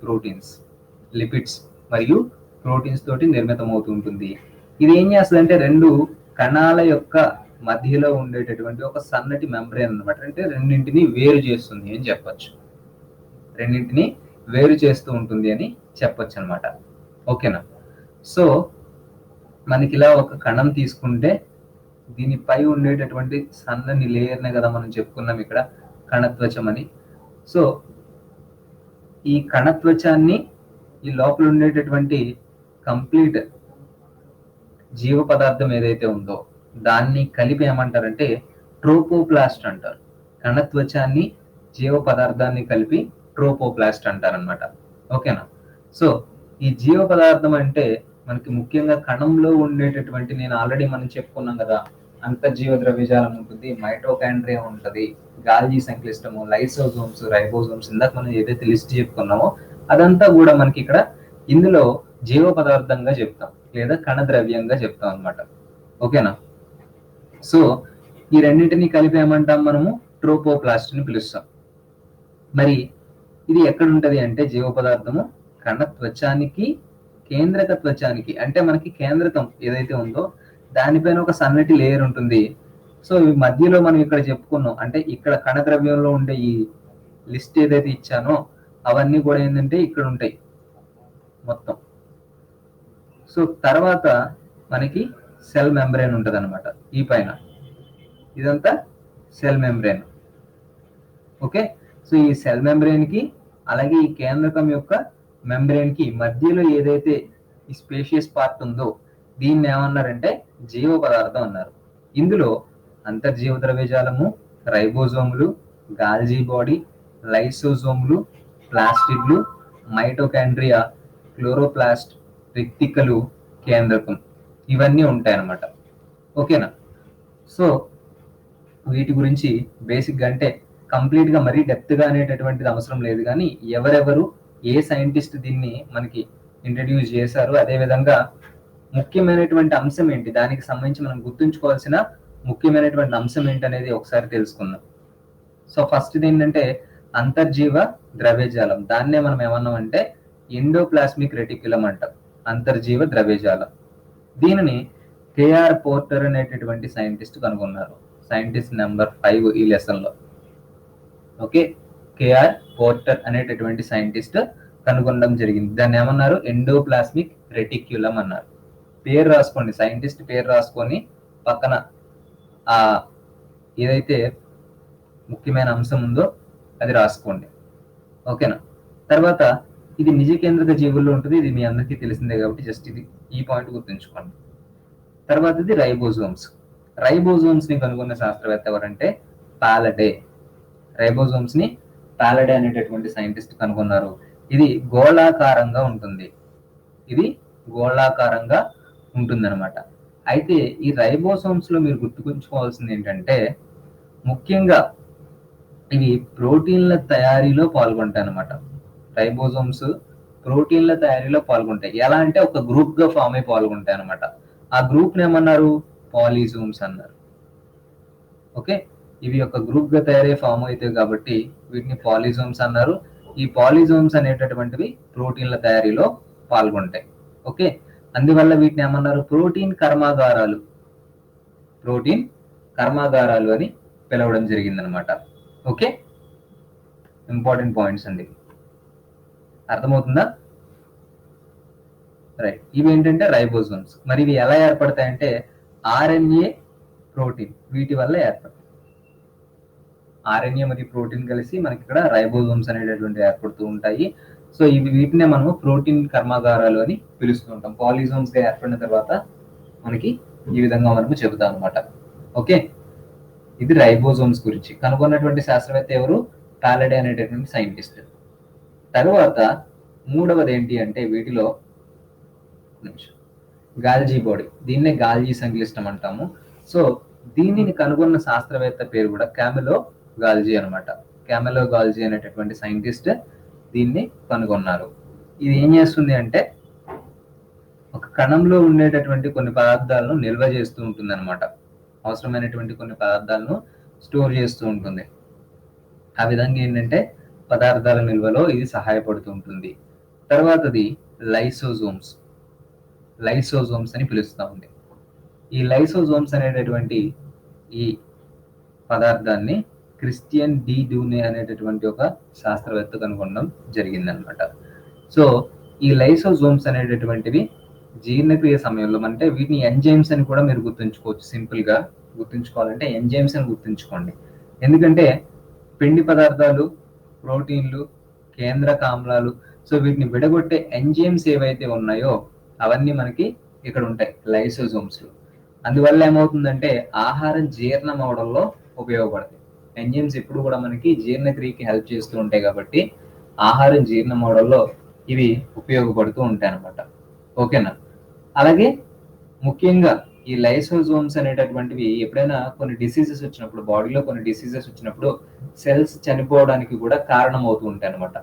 ప్రోటీన్స్ తోటి నిర్మితం అవుతుంటుంది. ఇది ఏం చేస్తుందంటే రెండు కణాల యొక్క మధ్యలో ఉండేటటువంటి ఒక సన్నటి మెంబ్రేన్ అనమాట. అంటే రెండింటిని వేరు చేస్తుంది అని చెప్పొచ్చు. రెండింటిని వేరు చేస్తూ ఉంటుంది అని చెప్పొచ్చు అనమాట. ఓకేనా? సో మనకి ఇలా ఒక కణం తీసుకుంటే దీనిపై ఉండేటటువంటి సన్నని లేయర్నే కదా మనం చెప్పుకున్నాం ఇక్కడ కణత్వచం అని. సో ఈ కణత్వచాన్ని ఈ లోపల ఉండేటటువంటి కంప్లీట్ జీవ పదార్థం ఏదైతే ఉందో దాన్ని కలిపి ఏమంటారంటే ట్రోపోప్లాస్ట్ అంటారు. కణత్వచాన్ని జీవ పదార్థాన్ని కలిపి ట్రోపోప్లాస్ట్ అంటారనమాట. ఓకేనా? సో ఈ జీవ పదార్థం అంటే మనకి ముఖ్యంగా కణంలో ఉండేటటువంటి, నేను ఆల్రెడీ మనం చెప్పుకున్నాం కదా, అంతర్జీవ ద్రవ్యజాలం ఉంటుంది, మైటోకాండ్రియా ఉంటుంది, గాల్జీ సంక్లిష్టము, లైసోజోమ్స్, రైబోజోమ్స్, ఇందాక మనం ఏదైతే లిస్ట్ చెప్పుకున్నామో అదంతా కూడా మనకి ఇక్కడ ఇందులో జీవ పదార్థంగా చెప్తాం లేదా కణ ద్రవ్యంగా చెప్తాం అనమాట. ఓకేనా? సో ఈ రెండింటిని కలిపి ఏమంటాం మనము ట్రోపోప్లాస్ట్ అని పిలుస్తాం. మరి ఇది ఎక్కడ ఉంటది అంటే జీవ పదార్థము కణత్వచానికి, కేంద్రక త్వచానికి, అంటే మనకి కేంద్రకం ఏదైతే ఉందో దానిపైన ఒక సన్నటి లేయర్ ఉంటుంది. సో ఈ మధ్యలో మనం ఇక్కడ చెప్పుకున్నాం, అంటే ఇక్కడ కణ ద్రవ్యంలో ఉండే ఈ లిస్ట్ ఏదైతే ఇచ్చానో అవన్నీ కూడా ఏంటంటే ఇక్కడ ఉంటాయి మొత్తం. సో తర్వాత మనకి సెల్ మెంబ్రేన్ ఉంటుంది అనమాట. ఈ పైన ఇదంతా సెల్ మెంబ్రేన్. ఓకే, సో ఈ సెల్ మెంబ్రేన్ కి అలాగే ఈ కేంద్రకం యొక్క మెంబ్రేన్ కి మధ్యలో ఏదైతే ఈ స్పేషియస్ పార్ట్ ఉందో దీన్ని ఏమన్నారంటే జీవ పదార్థం అన్నారు. ఇందులో అంతర్జీవ ద్రవ్యజాలము, రైబోజోములు, గాల్జీ బాడీ, లైసోజోములు, ప్లాస్టిడ్లు, మైటోకాండ్రియా, క్లోరోప్లాస్ట్, రిక్తికలు, కేంద్రకం, ఇవన్నీ ఉంటాయన్నమాట. ఓకేనా? సో వీటి గురించి బేసిక్గా అంటే కంప్లీట్గా మరీ డెప్త్గా అనేటటువంటిది అవసరం లేదు, కానీ ఎవరెవరు ఏ సైంటిస్ట్ దీన్ని మనకి ఇంట్రడ్యూస్ చేశారు, అదేవిధంగా ముఖ్యమైనటువంటి అంశం ఏంటి, దానికి సంబంధించి మనం గుర్తుంచుకోవాల్సిన ముఖ్యమైనటువంటి అంశం ఏంటి అనేది ఒకసారి తెలుసుకుందాం. సో ఫస్ట్ ఏంటంటే అంతర్జీవ ద్రవ్యజాలం. దాన్నే మనం ఏమన్నాం అంటే ఎండోప్లాస్మిక్ రెటిక్యులం అంటాం, అంతర్జీవ ద్రవ్యజాలం. దీనిని కేఆర్ పోర్టర్ అనేటటువంటి సైంటిస్ట్ కనుగొన్నారు. సైంటిస్ట్ నెంబర్ 5 ఈ లెసన్ లో. ఓకే, కేఆర్ పోర్టర్ అనేటటువంటి సైంటిస్ట్ కనుగొనడం జరిగింది. దాన్ని ఏమన్నారు? ఎండోప్లాస్మిక్ రెటిక్యులం అన్నారు. పేరు రాసుకోండి, సైంటిస్ట్ పేరు రాసుకొని పక్కన ఆ ఏదైతే ముఖ్యమైన అంశం ఉందో అది రాసుకోండి. ఓకేనా? తర్వాత ఇది నిజ కేంద్రక జీవుల్లో ఉంటుంది. ఇది మీ అందరికీ తెలిసిందే కాబట్టి జస్ట్ ఇది ఈ పాయింట్ గుర్తుంచుకోండి. తర్వాత ఇది రైబోజోమ్స్ ని కనుగొన్న శాస్త్రవేత్త ఎవరంటే పాలడే. రైబోజోమ్స్ ని పాలడే అనేటటువంటి సైంటిస్ట్ కనుగొన్నారు. ఇది గోళాకారంగా ఉంటుంది. అనమాట. అయితే ఈ రైబోసోమ్స్ లో మీరు గుర్తుంచుకోవాల్సింది ఏంటంటే ముఖ్యంగా ఇవి ప్రోటీన్ల తయారీలో పాల్గొంటాయి అనమాట. రైబోజోమ్స్ ప్రోటీన్ల తయారీలో పాల్గొంటాయి. ఎలా అంటే ఒక గ్రూప్ గా ఫామ్ అయి పాల్గొంటాయి అనమాట. ఆ గ్రూప్ ని ఏమన్నారు? పాలిజోమ్స్ అన్నారు. ఓకే, ఇవి ఒక గ్రూప్ గా తయారై ఫామ్ అవుతాయి కాబట్టి వీటిని పాలిజోమ్స్ అన్నారు. ఈ పాలిజోమ్స్ అనేటటువంటివి ప్రోటీన్ల తయారీలో పాల్గొంటాయి. ఓకే, అందువల్ల వీటిని ఏమన్నారు? ప్రోటీన్ కర్మాగారాలు అని పిలవడం జరిగిందనమాట. ఓకే, ఇంపార్టెంట్ పాయింట్స్ అండి, అర్థమవుతుందా? రైట్. ఇవి ఏంటంటే రైబోజోమ్స్. మరి ఇవి ఎలా ఏర్పడతాయంటే ఆర్ఎన్ఏ ప్రోటీన్ వీటి వల్ల ఏర్పడతాయి. ఆర్ఎన్ఏ మరియు ప్రోటీన్ కలిసి మనకి ఇక్కడ రైబోజోమ్స్ అనేటటువంటి ఏర్పడుతూ ఉంటాయి. సో ఇవి వీటినే మనము ప్రోటీన్ కర్మాగారాలు అని పిలుస్తూ ఉంటాం. పాలిజోమ్స్ గా ఏర్పడిన తర్వాత మనకి ఈ విధంగా మనము చెబుతాం అనమాట. ఓకే, ఇది రైబోజోమ్స్ గురించి కనుగొన్నటువంటి శాస్త్రవేత్త ఎవరు? పాలడే అనేటటువంటి సైంటిస్ట్. తర్వాత మూడవది ఏంటి అంటే వీటిలో గాల్జీ బాడీ, దీన్నే గాల్జీ సంక్లిష్టం అంటాము. సో దీనిని కనుగొన్న శాస్త్రవేత్త పేరు కూడా క్యామెలో గాల్జీ అనమాట. క్యామెలో గాల్జీ అనేటటువంటి సైంటిస్ట్ దీన్ని కనుగొన్నారు. ఇది ఏం చేస్తుంది అంటే ఒక కణంలో ఉండేటటువంటి కొన్ని పదార్థాలను నిల్వ చేస్తూ ఉంటుంది అనమాట. అవసరమైనటువంటి కొన్ని పదార్థాలను స్టోర్ చేస్తూ ఉంటుంది. ఆ విధంగా ఏంటంటే పదార్థాల నిల్వలో ఇది సహాయపడుతూ ఉంటుంది. తర్వాతది లైసోజోమ్స్ అని పిలుస్తూ ఉంది. ఈ లైసోజోమ్స్ అనేటటువంటి ఈ పదార్థాన్ని క్రిస్టియన్ డి డూనే అనేటటువంటి ఒక శాస్త్రవేత్త కనుగొనడం జరిగిందనమాట. సో ఈ లైసోజోమ్స్ అనేటటువంటివి జీర్ణక్రియ సమయంలో, అంటే వీటిని ఎంజైమ్స్ అని కూడా మీరు గుర్తుంచుకోవచ్చు. సింపుల్ గా గుర్తుంచుకోవాలంటే ఎంజైమ్స్ అని గుర్తుంచుకోండి. ఎందుకంటే పిండి పదార్థాలు, ప్రోటీన్లు, కేంద్రక ఆమ్లాలు, సో వీటిని విడగొట్టే ఎంజైమ్స్ ఏవైతే ఉన్నాయో అవన్నీ మనకి ఇక్కడ ఉంటాయి లైసోజోమ్స్ లో. అందువల్ల ఏమవుతుందంటే ఆహారం జీర్ణం అవడంలో ఉపయోగపడతాయి. ఎంజైమ్స్ ఎప్పుడు కూడా మనకి జీర్ణక్రియకి హెల్ప్ చేస్తూ ఉంటాయి కాబట్టి ఆహారం జీర్ణం అవడంలో ఇవి ఉపయోగపడుతూ ఉంటాయి అన్నమాట. ఓకేనా? అలాగే ముఖ్యంగా ఈ లైసోజోమ్స్ అనేటటువంటివి ఎప్పుడైనా కొన్ని డిసీజెస్ వచ్చినప్పుడు, బాడీలో కొన్ని డిసీజెస్ వచ్చినప్పుడు సెల్స్ చనిపోవడానికి కూడా కారణం అవుతూ ఉంటాయి అనమాట.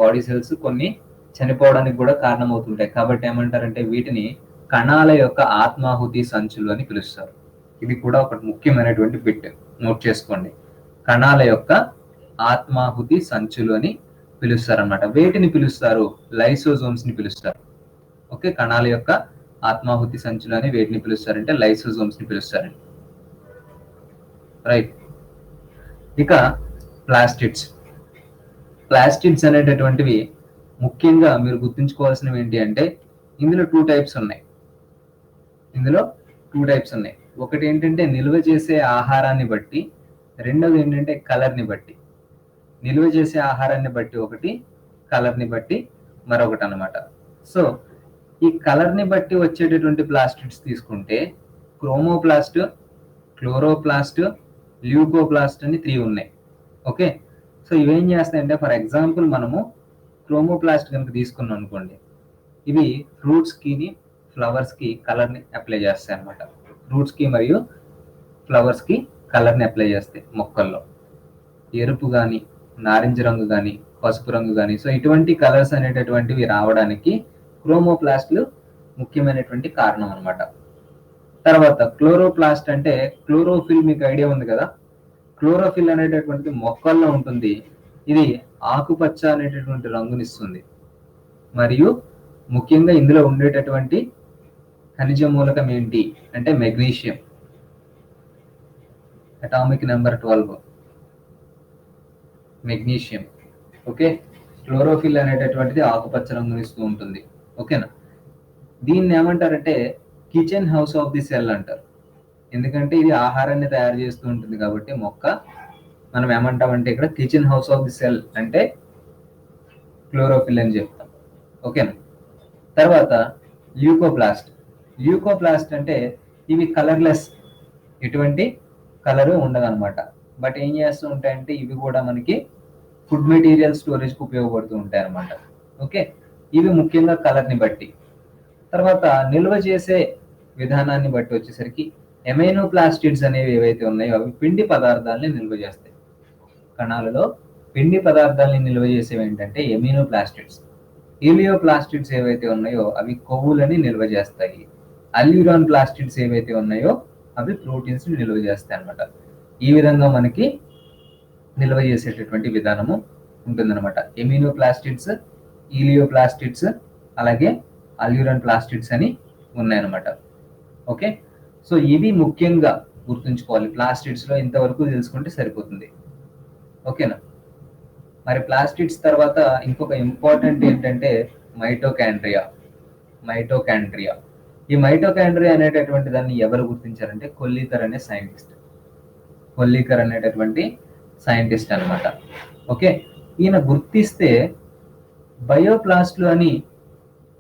బాడీ సెల్స్ కొన్ని చనిపోవడానికి కూడా కారణం అవుతుంటాయి. కాబట్టి ఏమంటారంటే వీటిని కణాల యొక్క ఆత్మాహుతి సంచులు అని పిలుస్తారు. ఇది కూడా ఒక ముఖ్యమైనటువంటి బిట్, నోట్ చేసుకోండి. కణాల యొక్క ఆత్మాహుతి సంచులు అని పిలుస్తారు అన్నమాట. వేటిని పిలుస్తారు? లైసోజోమ్స్ ని పిలుస్తారు. ఓకే, కణాల యొక్క ఆత్మాహుతి సంచులు అని వేటిని పిలుస్తారంటే లైసోజోమ్స్ ని పిలుస్తారండి. రైట్. ఇక ప్లాస్టిడ్స్ అనేటటువంటివి ముఖ్యంగా మీరు గుర్తుంచుకోవాల్సినవి ఏంటి అంటే ఇందులో టూ టైప్స్ ఉన్నాయి. ఒకటి ఏంటంటే నిల్వ చేసే ఆహారాన్ని బట్టి, రెండోది ఏంటంటే కలర్ని బట్టి. నిల్వ చేసే ఆహారాన్ని బట్టి ఒకటి, కలర్ని బట్టి మరొకటి అన్నమాట. సో ఈ కలర్ని బట్టి వచ్చేటటువంటి ప్లాస్టిడ్స్ తీసుకుంటే క్రోమోప్లాస్ట్, క్లోరోప్లాస్ట్, ల్యూకోప్లాస్ట్ అని 3 ఉన్నాయి. ఓకే, సో ఇవేం చేస్తాయంటే ఫర్ ఎగ్జాంపుల్ మనము క్రోమోప్లాస్ట్ కనుక తీసుకున్నాం అనుకోండి, ఇవి ఫ్రూట్స్ కి, ఫ్లవర్స్ కి కలర్ ని అప్లై చేస్తాయి అనమాట. ఫ్రూట్స్ కి మరియు ఫ్లవర్స్ కి కలర్ ని అప్లై చేస్తాయి. మొక్కల్లో ఎరుపు కానీ, నారింజ రంగు కానీ, పసుపు రంగు కానీ, సో ఇటువంటి కలర్స్ అనేటటువంటివి రావడానికి క్రోమోప్లాస్ట్లు ముఖ్యమైనటువంటి కారణం అనమాట. తర్వాత క్లోరోప్లాస్ట్ అంటే క్లోరోఫిల్, మీకు ఐడియా ఉంది కదా. క్లోరోఫిల్ అనేటటువంటి మొక్కల్లో ఉంటుంది. ఇది ఆకుపచ్చ అనేటటువంటి రంగునిస్తుంది. మరియు ముఖ్యంగా ఇందులో ఉండేటటువంటి ఖనిజ మూలకం ఏంటి అంటే magnesium, atomic number 12 magnesium. Okay, chlorophyll అనేటటువంటిది ఆకుపచ్చ రంగునిస్తూ ఉంటుంది. ఓకేనా? దీన్ని ఏమంటారంటే kitchen house of the cell అంటారు. ఎందుకంటే ఇది ఆహారాన్ని తయారు చేస్తూ ఉంటుంది కాబట్టి మొక్క, మనం ఏమంటామంటే ఇక్కడ kitchen house of the cell అంటే క్లోరోఫిల్ అని చెప్తాం. ఓకేనా? తర్వాత ల్యూకోప్లాస్ట్ అంటే ఇవి కలర్లెస్, ఎటువంటి కలర్ ఉండదన్నమాట. బట్ ఏం చేస్తూ ఉంటాయంటే ఇవి కూడా మనకి ఫుడ్ మెటీరియల్ స్టోరేజ్కి ఉపయోగపడుతూ ఉంటాయి అన్నమాట. ఓకే, ఇవి ముఖ్యంగా కలర్ని బట్టి. తర్వాత నిల్వ చేసే విధానాన్ని బట్టి వచ్చేసరికి ఎమైనోప్లాస్టిడ్స్ అనేవి ఏవైతే ఉన్నాయో అవి పిండి పదార్థాలని నిల్వ చేస్తాయి. కణాలలో పిండి పదార్థాలని నిల్వ చేసేవి ఏంటంటే ఎమినోప్లాస్టిడ్స్. హీలియోప్లాస్టిడ్స్ ఏవైతే ఉన్నాయో అవి కొవ్వులని నిల్వ చేస్తాయి. అల్యూరాన్ ప్లాస్టిడ్స్ ఏవైతే ఉన్నాయో అవి ప్రోటీన్స్ ని నిల్వ చేస్తాయి అన్నమాట. ఈ విధంగా మనకి నిల్వ చేసేటటువంటి విధానము ఉంటుందన్నమాట. ఎమినోప్లాస్టిడ్స్, హీలియోప్లాస్టిడ్స్, అలాగే అల్యూరన్ ప్లాస్టిడ్స్ అని ఉన్నాయన్నమాట. ఓకే, సో ఇవి ముఖ్యంగా గుర్తుంచుకోవాలి. ప్లాస్టిడ్స్లో ఇంతవరకు తెలుసుకుంటే సరిపోతుంది. ఓకేనా. మరి ప్లాస్టిడ్స్ తర్వాత ఇంకొక ఇంపార్టెంట్ ఏంటంటే మైటోకాండ్రియా. మైటోకాండ్రియా ఈ మైటోకాండ్రియా అనేటటువంటి దాన్ని ఎవరు గుర్తించారంటే కొల్లీకర్ అనే సైంటిస్ట్. కొల్లీకర్ అనేటటువంటి సైంటిస్ట్ అనమాట. ఓకే, ఈయన గుర్తిస్తే బయోప్లాస్ట్లు అని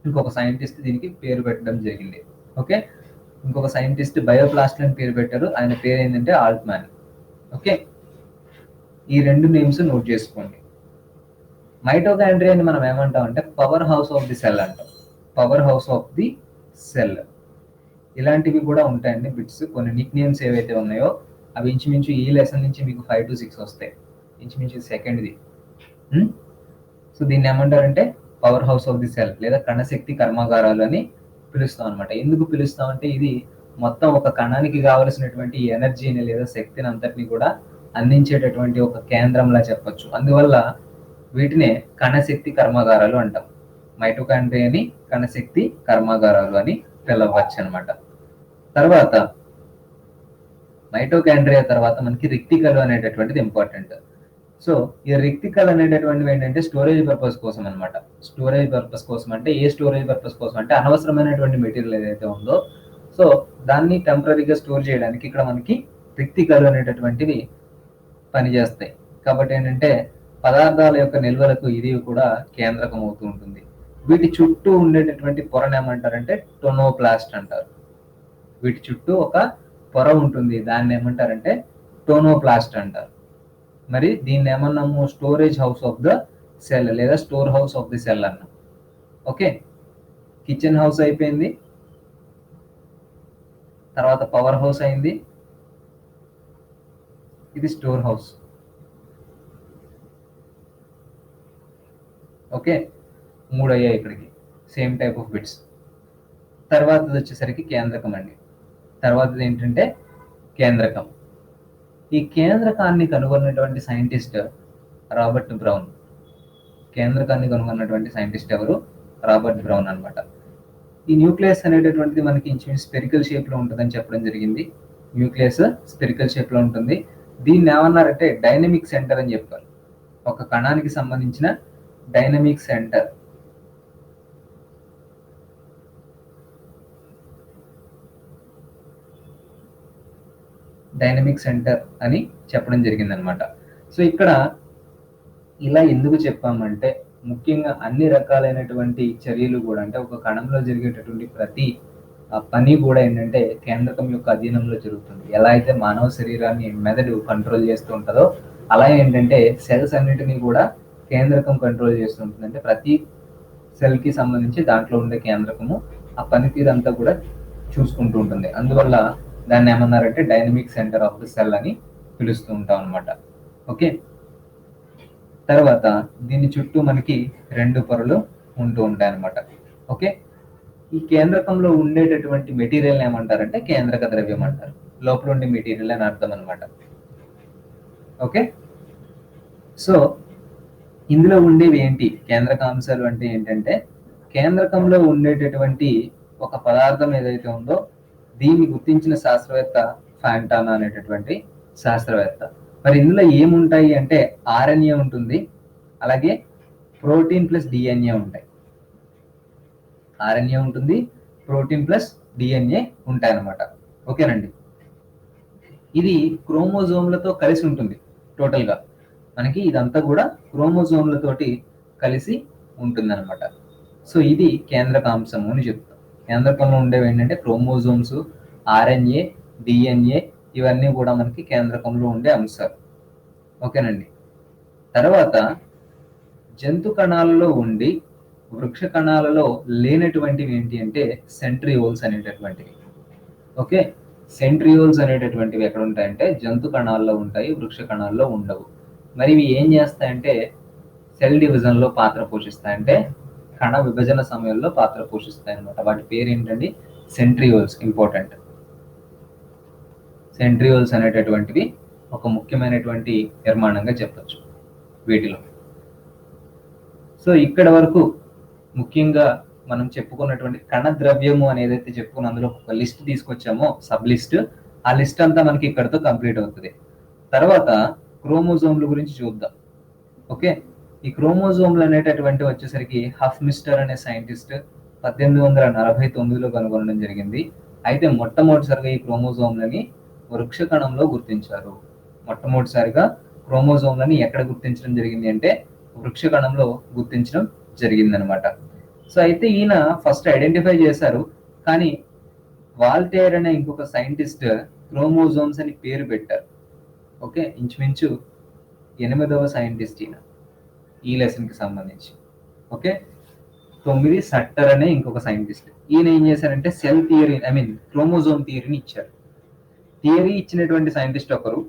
ఇంకొక సైంటిస్ట్ దీనికి పేరు పెట్టడం జరిగింది. ఓకే, ఇంకొక సైంటిస్ట్ బయోప్లాస్ట్ అని పేరు పెట్టారు. ఆయన పేరు ఏంటంటే ఆల్ట్మాన్. ఓకే, ఈ రెండు నేమ్స్ నోట్ చేసుకోండి. మైటోకాండ్రియాని మనం ఏమంటాం అంటే power house of the cell అంటాం. Power house of the cell. ఇలాంటివి కూడా ఉంటాయండి బిట్స్. కొన్ని నిక్ నేమ్స్ ఏవైతే ఉన్నాయో అవి ఇంచుమించు ఈ లెసన్ నుంచి మీకు 5 to 6 వస్తాయి, ఇంచుమించు సెకండ్ది. సో దీన్ని ఏమంటారంటే power house of the cell లేదా కణశక్తి కర్మాగారాలు అని పిలుస్తాం అనమాట. ఎందుకు పిలుస్తాం అంటే ఇది మొత్తం ఒక కణానికి కావలసినటువంటి ఎనర్జీని లేదా శక్తిని అంతటిని కూడా అందించేటటువంటి ఒక కేంద్రంలా చెప్పొచ్చు. అందువల్ల వీటినే కణశక్తి కర్మాగారాలు అంటాం. మైటోకాండ్రియాని కణశక్తి కర్మాగారాలు అని పిలవచ్చు అనమాట. తర్వాత మైటోకాండ్రియా తర్వాత మనకి రిక్టికలు అనేటటువంటిది ఇంపార్టెంట్. సో ఈ రిక్టికల్ అనేటటువంటివి ఏంటంటే స్టోరేజ్ పర్పస్ కోసం అనమాట. స్టోరేజ్ పర్పస్ కోసం అంటే ఏ స్టోరేజ్ పర్పస్ కోసం అంటే అనవసరమైనటువంటి మెటీరియల్ ఏదైతే ఉందో సో దాన్ని టెంపరీగా స్టోర్ చేయడానికి ఇక్కడ మనకి రిక్టికలు అనేటటువంటివి పనిచేస్తాయి. కాబట్టి ఏంటంటే పదార్థాల యొక్క నిల్వలకు ఇది కూడా కేంద్రకం అవుతూ ఉంటుంది. వీటి చుట్టూ ఉండేటటువంటి పొరను ఏమంటారంటే టోనోప్లాస్ట్ అంటారు. వీటి చుట్టూ ఒక పొర ఉంటుంది, దాన్ని ఏమంటారంటే టోనోప్లాస్ట్ అంటారు. మరి దీన్ని ఏమన్నాము storage house of the cell లేదా store house of the cell అన్నాం. ఓకే, కిచెన్ హౌస్ అయిపోయింది, తర్వాత పవర్ హౌస్ అయింది, ఇది స్టోర్ హౌస్. ఓకే, 3 అయ్యాయి ఇక్కడికి, సేమ్ టైప్ ఆఫ్ బిట్స్. తర్వాతది వచ్చేసరికి కేంద్రకం అండి. తర్వాతది ఏంటంటే కేంద్రకం. ఈ కేంద్రకాన్ని కనుగొన్నటువంటి సైంటిస్ట్ రాబర్ట్ బ్రౌన్. కేంద్రకాన్ని కనుగొన్నటువంటి సైంటిస్ట్ ఎవరు? రాబర్ట్ బ్రౌన్ అనమాట. ఈ న్యూక్లియస్ అనేటటువంటిది మనకి ఇంచుమించు స్పెరికల్ షేప్ లో ఉంటుందని చెప్పడం జరిగింది. న్యూక్లియస్ స్పెరికల్ షేప్ లో ఉంటుంది. దీన్ని ఏమన్నారంటే డైనమిక్ సెంటర్ అని చెప్పారు. ఒక కణానికి సంబంధించిన డైనమిక్ సెంటర్. డైనమిక్ సెంటర్ అని చెప్పడం జరిగింది అనమాట. సో ఇక్కడ ఇలా ఎందుకు చెప్పామంటే ముఖ్యంగా అన్ని రకాలైనటువంటి చర్యలు కూడా అంటే ఒక కణంలో జరిగేటటువంటి ప్రతి పని కూడా ఏంటంటే కేంద్రకం యొక్క అధీనంలో జరుగుతుంది. ఎలా అయితే మానవ శరీరాన్ని మెదడు కంట్రోల్ చేస్తూ ఉంటుందో అలా ఏంటంటే సెల్స్ అన్నిటినీ కూడా కేంద్రకం కంట్రోల్ చేస్తూ ఉంటుంది. అంటే ప్రతి సెల్ కి సంబంధించి దాంట్లో ఉండే కేంద్రకము ఆ పనితీరంతా కూడా చూసుకుంటూ ఉంటుంది. అందువల్ల దాన్ని ఏమన్నారంటే dynamic centre of the cell అని పిలుస్తూ ఉంటాం అనమాట. ఓకే, తర్వాత దీని చుట్టూ మనకి 2 పొరలు ఉంటూ ఉంటాయి అనమాట. ఓకే, ఈ కేంద్రకంలో ఉండేటటువంటి మెటీరియల్ ఏమంటారంటే కేంద్రక ద్రవ్యం అంటారు. లోపల ఉండే మెటీరియల్ అని అర్థం అనమాట. ఓకే, సో ఇందులో ఉండేవి ఏంటి కేంద్రకాంశాలు అంటే ఏంటంటే కేంద్రకంలో ఉండేటటువంటి ఒక పదార్థం ఏదైతే ఉందో దీన్ని గుర్తించిన శాస్త్రవేత్త ఫాంటానా అనేటటువంటి శాస్త్రవేత్త. మరి ఇందులో ఏముంటాయి అంటే ఆర్ఎన్ఏ ఉంటుంది, అలాగే ప్రోటీన్ ప్లస్ డిఎన్ఏ ఉంటాయి. ఆర్ఎన్ఏ ఉంటుంది, ప్రోటీన్ ప్లస్ డిఎన్ఏ ఉంటాయి అన్నమాట. ఓకేనండి, ఇది క్రోమోజోమ్లతో కలిసి ఉంటుంది. టోటల్గా మనకి ఇదంతా కూడా క్రోమోజోమ్లతోటి కలిసి ఉంటుంది అనమాట. సో ఇది కేంద్రకాంశము అని చెప్తాం. కేంద్రకంలో ఉండేవి ఏంటంటే క్రోమోజోమ్స్, ఆర్ఎన్ఏ, డిఎన్ఏ ఇవన్నీ కూడా మనకి కేంద్రకంలో ఉండే అంశాలు. ఓకేనండి, తర్వాత జంతు కణాలలో ఉండి వృక్ష కణాలలో లేనటువంటివి ఏంటి అంటే సెంట్రియోల్స్ అనేటటువంటివి. ఓకే, సెంట్రియోల్స్ అనేటటువంటివి ఎక్కడ ఉంటాయంటే జంతు కణాల్లో ఉంటాయి, వృక్ష కణాల్లో ఉండవు. మరి ఇవి ఏం చేస్తాయంటే సెల్ డివిజన్లో పాత్ర పోషిస్తాయంటే కణ విభజన సమయంలో పాత్ర పోషిస్తాయి అనమాట. వాటి పేరు ఏంటండి సెంట్రియోల్స్. ఇంపార్టెంట్. సెంట్రియోల్స్ అనేటటువంటివి ఒక ముఖ్యమైనటువంటి నిర్మాణంగా చెప్పచ్చు వీటిలో. సో ఇక్కడ వరకు ముఖ్యంగా మనం చెప్పుకున్నటువంటి కణ ద్రవ్యము అనేది అయితే చెప్పుకున్న అందులో ఒక లిస్ట్ తీసుకొచ్చామో సబ్ లిస్ట్, ఆ లిస్ట్ అంతా మనకి ఇక్కడతో కంప్లీట్ అవుతుంది. తర్వాత క్రోమోజోమ్ల గురించి చూద్దాం. ఓకే, ఈ క్రోమోజోమ్లు అనేటటువంటి వచ్చేసరికి హఫ్మిస్టర్ అనే సైంటిస్ట్ 1849లో కనుగొనడం జరిగింది. అయితే మొట్టమొదటిసారిగా ఈ క్రోమోజోమ్లని వృక్ష కణంలో గుర్తించారు. మొట్టమొదటిసారిగా క్రోమోజోమ్లని ఎక్కడ గుర్తించడం జరిగింది అంటే వృక్ష కణంలో గుర్తించడం జరిగిందనమాట. సో అయితే ఈయన ఫస్ట్ ఐడెంటిఫై చేశారు, కానీ వాల్టేర్ అనే ఇంకొక సైంటిస్ట్ క్రోమోజోమ్స్ అని పేరు పెట్టారు. ఓకే, ఇంచుమించు 8వ సైంటిస్ట్ ఈయన ఈ లెసన్ కి సంబంధించి. ఓకే, 9 సట్టర్ అనే ఇంకొక సైంటిస్ట్. ఈయన ఏం చేశారంటే సెల్ థియరీ, క్రోమోజోమ్ థియరీని ఇచ్చారు. థియరీ ఇచ్చినటువంటి సైంటిస్ట్ ఒకరు,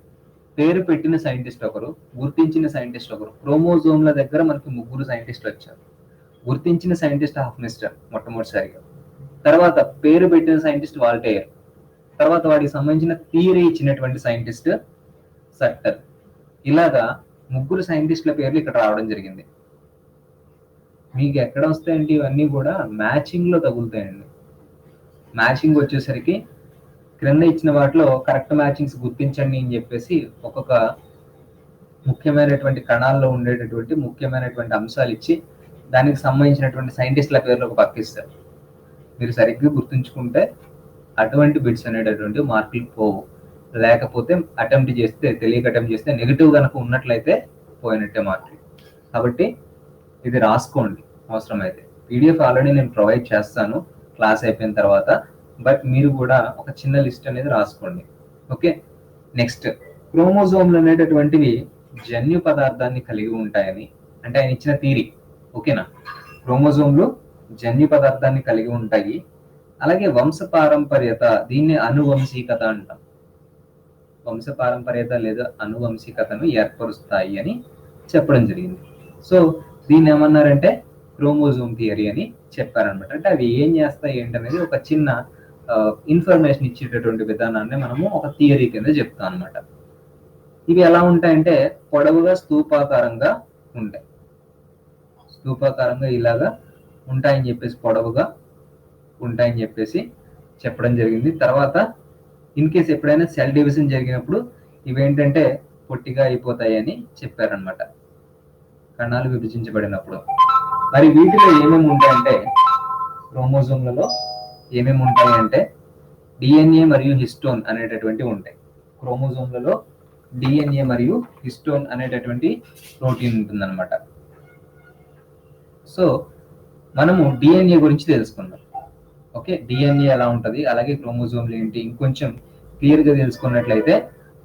పేరు పెట్టిన సైంటిస్ట్ ఒకరు, గుర్తించిన సైంటిస్ట్ ఒకరు. క్రోమోజోమ్ల దగ్గర మనకి 3 సైంటిస్టులు వచ్చారు. గుర్తించిన సైంటిస్ట్ హఫ్మిస్టర్ మొట్టమొదటిసారిగా, తర్వాత పేరు పెట్టిన సైంటిస్ట్ వాల్టేర్, తర్వాత వాడికి సంబంధించిన థియరీ ఇచ్చినటువంటి సైంటిస్ట్ సట్టర్. ఇలాగా 3 సైంటిస్టుల పేర్లు ఇక్కడ రావడం జరిగింది. మీకు ఎక్కడ వస్తాయండి ఇవన్నీ కూడా మ్యాచింగ్ లో తగులుతాయండి. మ్యాచింగ్ వచ్చేసరికి క్రింద ఇచ్చిన వాటిలో కరెక్ట్ మ్యాచింగ్స్ గుర్తించండి అని చెప్పేసి ఒక్కొక్క ముఖ్యమైనటువంటి కణాల్లో ఉండేటటువంటి ముఖ్యమైనటువంటి అంశాలు ఇచ్చి దానికి సంబంధించినటువంటి సైంటిస్టుల పేర్లు ఒక పక్కిస్తారు. మీరు సరిగ్గా గుర్తుంచుకుంటే అటువంటి బిట్స్ అనేటటువంటి మార్కులు పోవు. లేకపోతే అటెంప్ట్ చేస్తే, తెలియక అటెంప్ట్ చేస్తే నెగిటివ్ కనుక ఉన్నట్లయితే పోయినట్టే మార్కులు. కాబట్టి ఇది రాసుకోండి అవసరమైతే. పీడిఎఫ్ ఆల్రెడీ నేను ప్రొవైడ్ చేస్తాను క్లాస్ అయిపోయిన తర్వాత, బట్ మీరు కూడా ఒక చిన్న లిస్ట్ అనేది రాసుకోండి. ఓకే, నెక్స్ట్ క్రోమోజోమ్లు అనేటటువంటివి జన్యు పదార్థాన్ని కలిగి ఉంటాయని అంటే ఆయన ఇచ్చిన థియరీ. ఓకేనా, క్రోమోజోమ్లు జన్యు పదార్థాన్ని కలిగి ఉంటాయి. అలాగే వంశపారంపర్యత, దీన్ని అనువంశికత అంటాం. వంశపారంపర్యత లేదా అనువంశికతను ఏర్పరుస్తాయి అని చెప్పడం జరిగింది. సో దీన్ని ఏమన్నారంటే క్రోమోజోమ్ థియరీ అని చెప్పారనమాట. అంటే అవి ఏం చేస్తాయి ఏంటనేది ఒక చిన్న ఇన్ఫర్మేషన్ ఇచ్చేటటువంటి విధానాన్ని మనము ఒక థియరీ కింద చెప్తాం అనమాట. ఇవి ఎలా ఉంటాయంటే పొడవుగా స్తూపాకారంగా ఉంటాయి. స్తూపాకారంగా ఇలాగా ఉంటాయని చెప్పేసి, పొడవుగా ఉంటాయని చెప్పేసి చెప్పడం జరిగింది. తర్వాత ఇన్ కేస్ ఎప్పుడైనా సెల్ డివిజన్ జరిగినప్పుడు ఇవేంటంటే పొట్టిగా అయిపోతాయి అని చెప్పారనమాట, కణాలు విభజించబడినప్పుడు. మరి వీటిలో ఏమేమి ఉంటాయంటే, క్రోమోజోమ్లలో ఏమేమి ఉంటాయి అంటే డిఎన్ఏ మరియు హిస్టోన్ అనేటటువంటివి ఉంటాయి. క్రోమోజోమ్లలో డిఎన్ఏ మరియు హిస్టోన్ అనేటటువంటి ప్రోటీన్ ఉంటుందన్నమాట. సో మనము డిఎన్ఏ గురించి తెలుసుకుందాం. ఓకే, డిఎన్ఏ ఎలా ఉంటుంది, అలాగే క్రోమోజోమ్లు ఏంటి ఇంకొంచెం క్లియర్గా తెలుసుకున్నట్లయితే,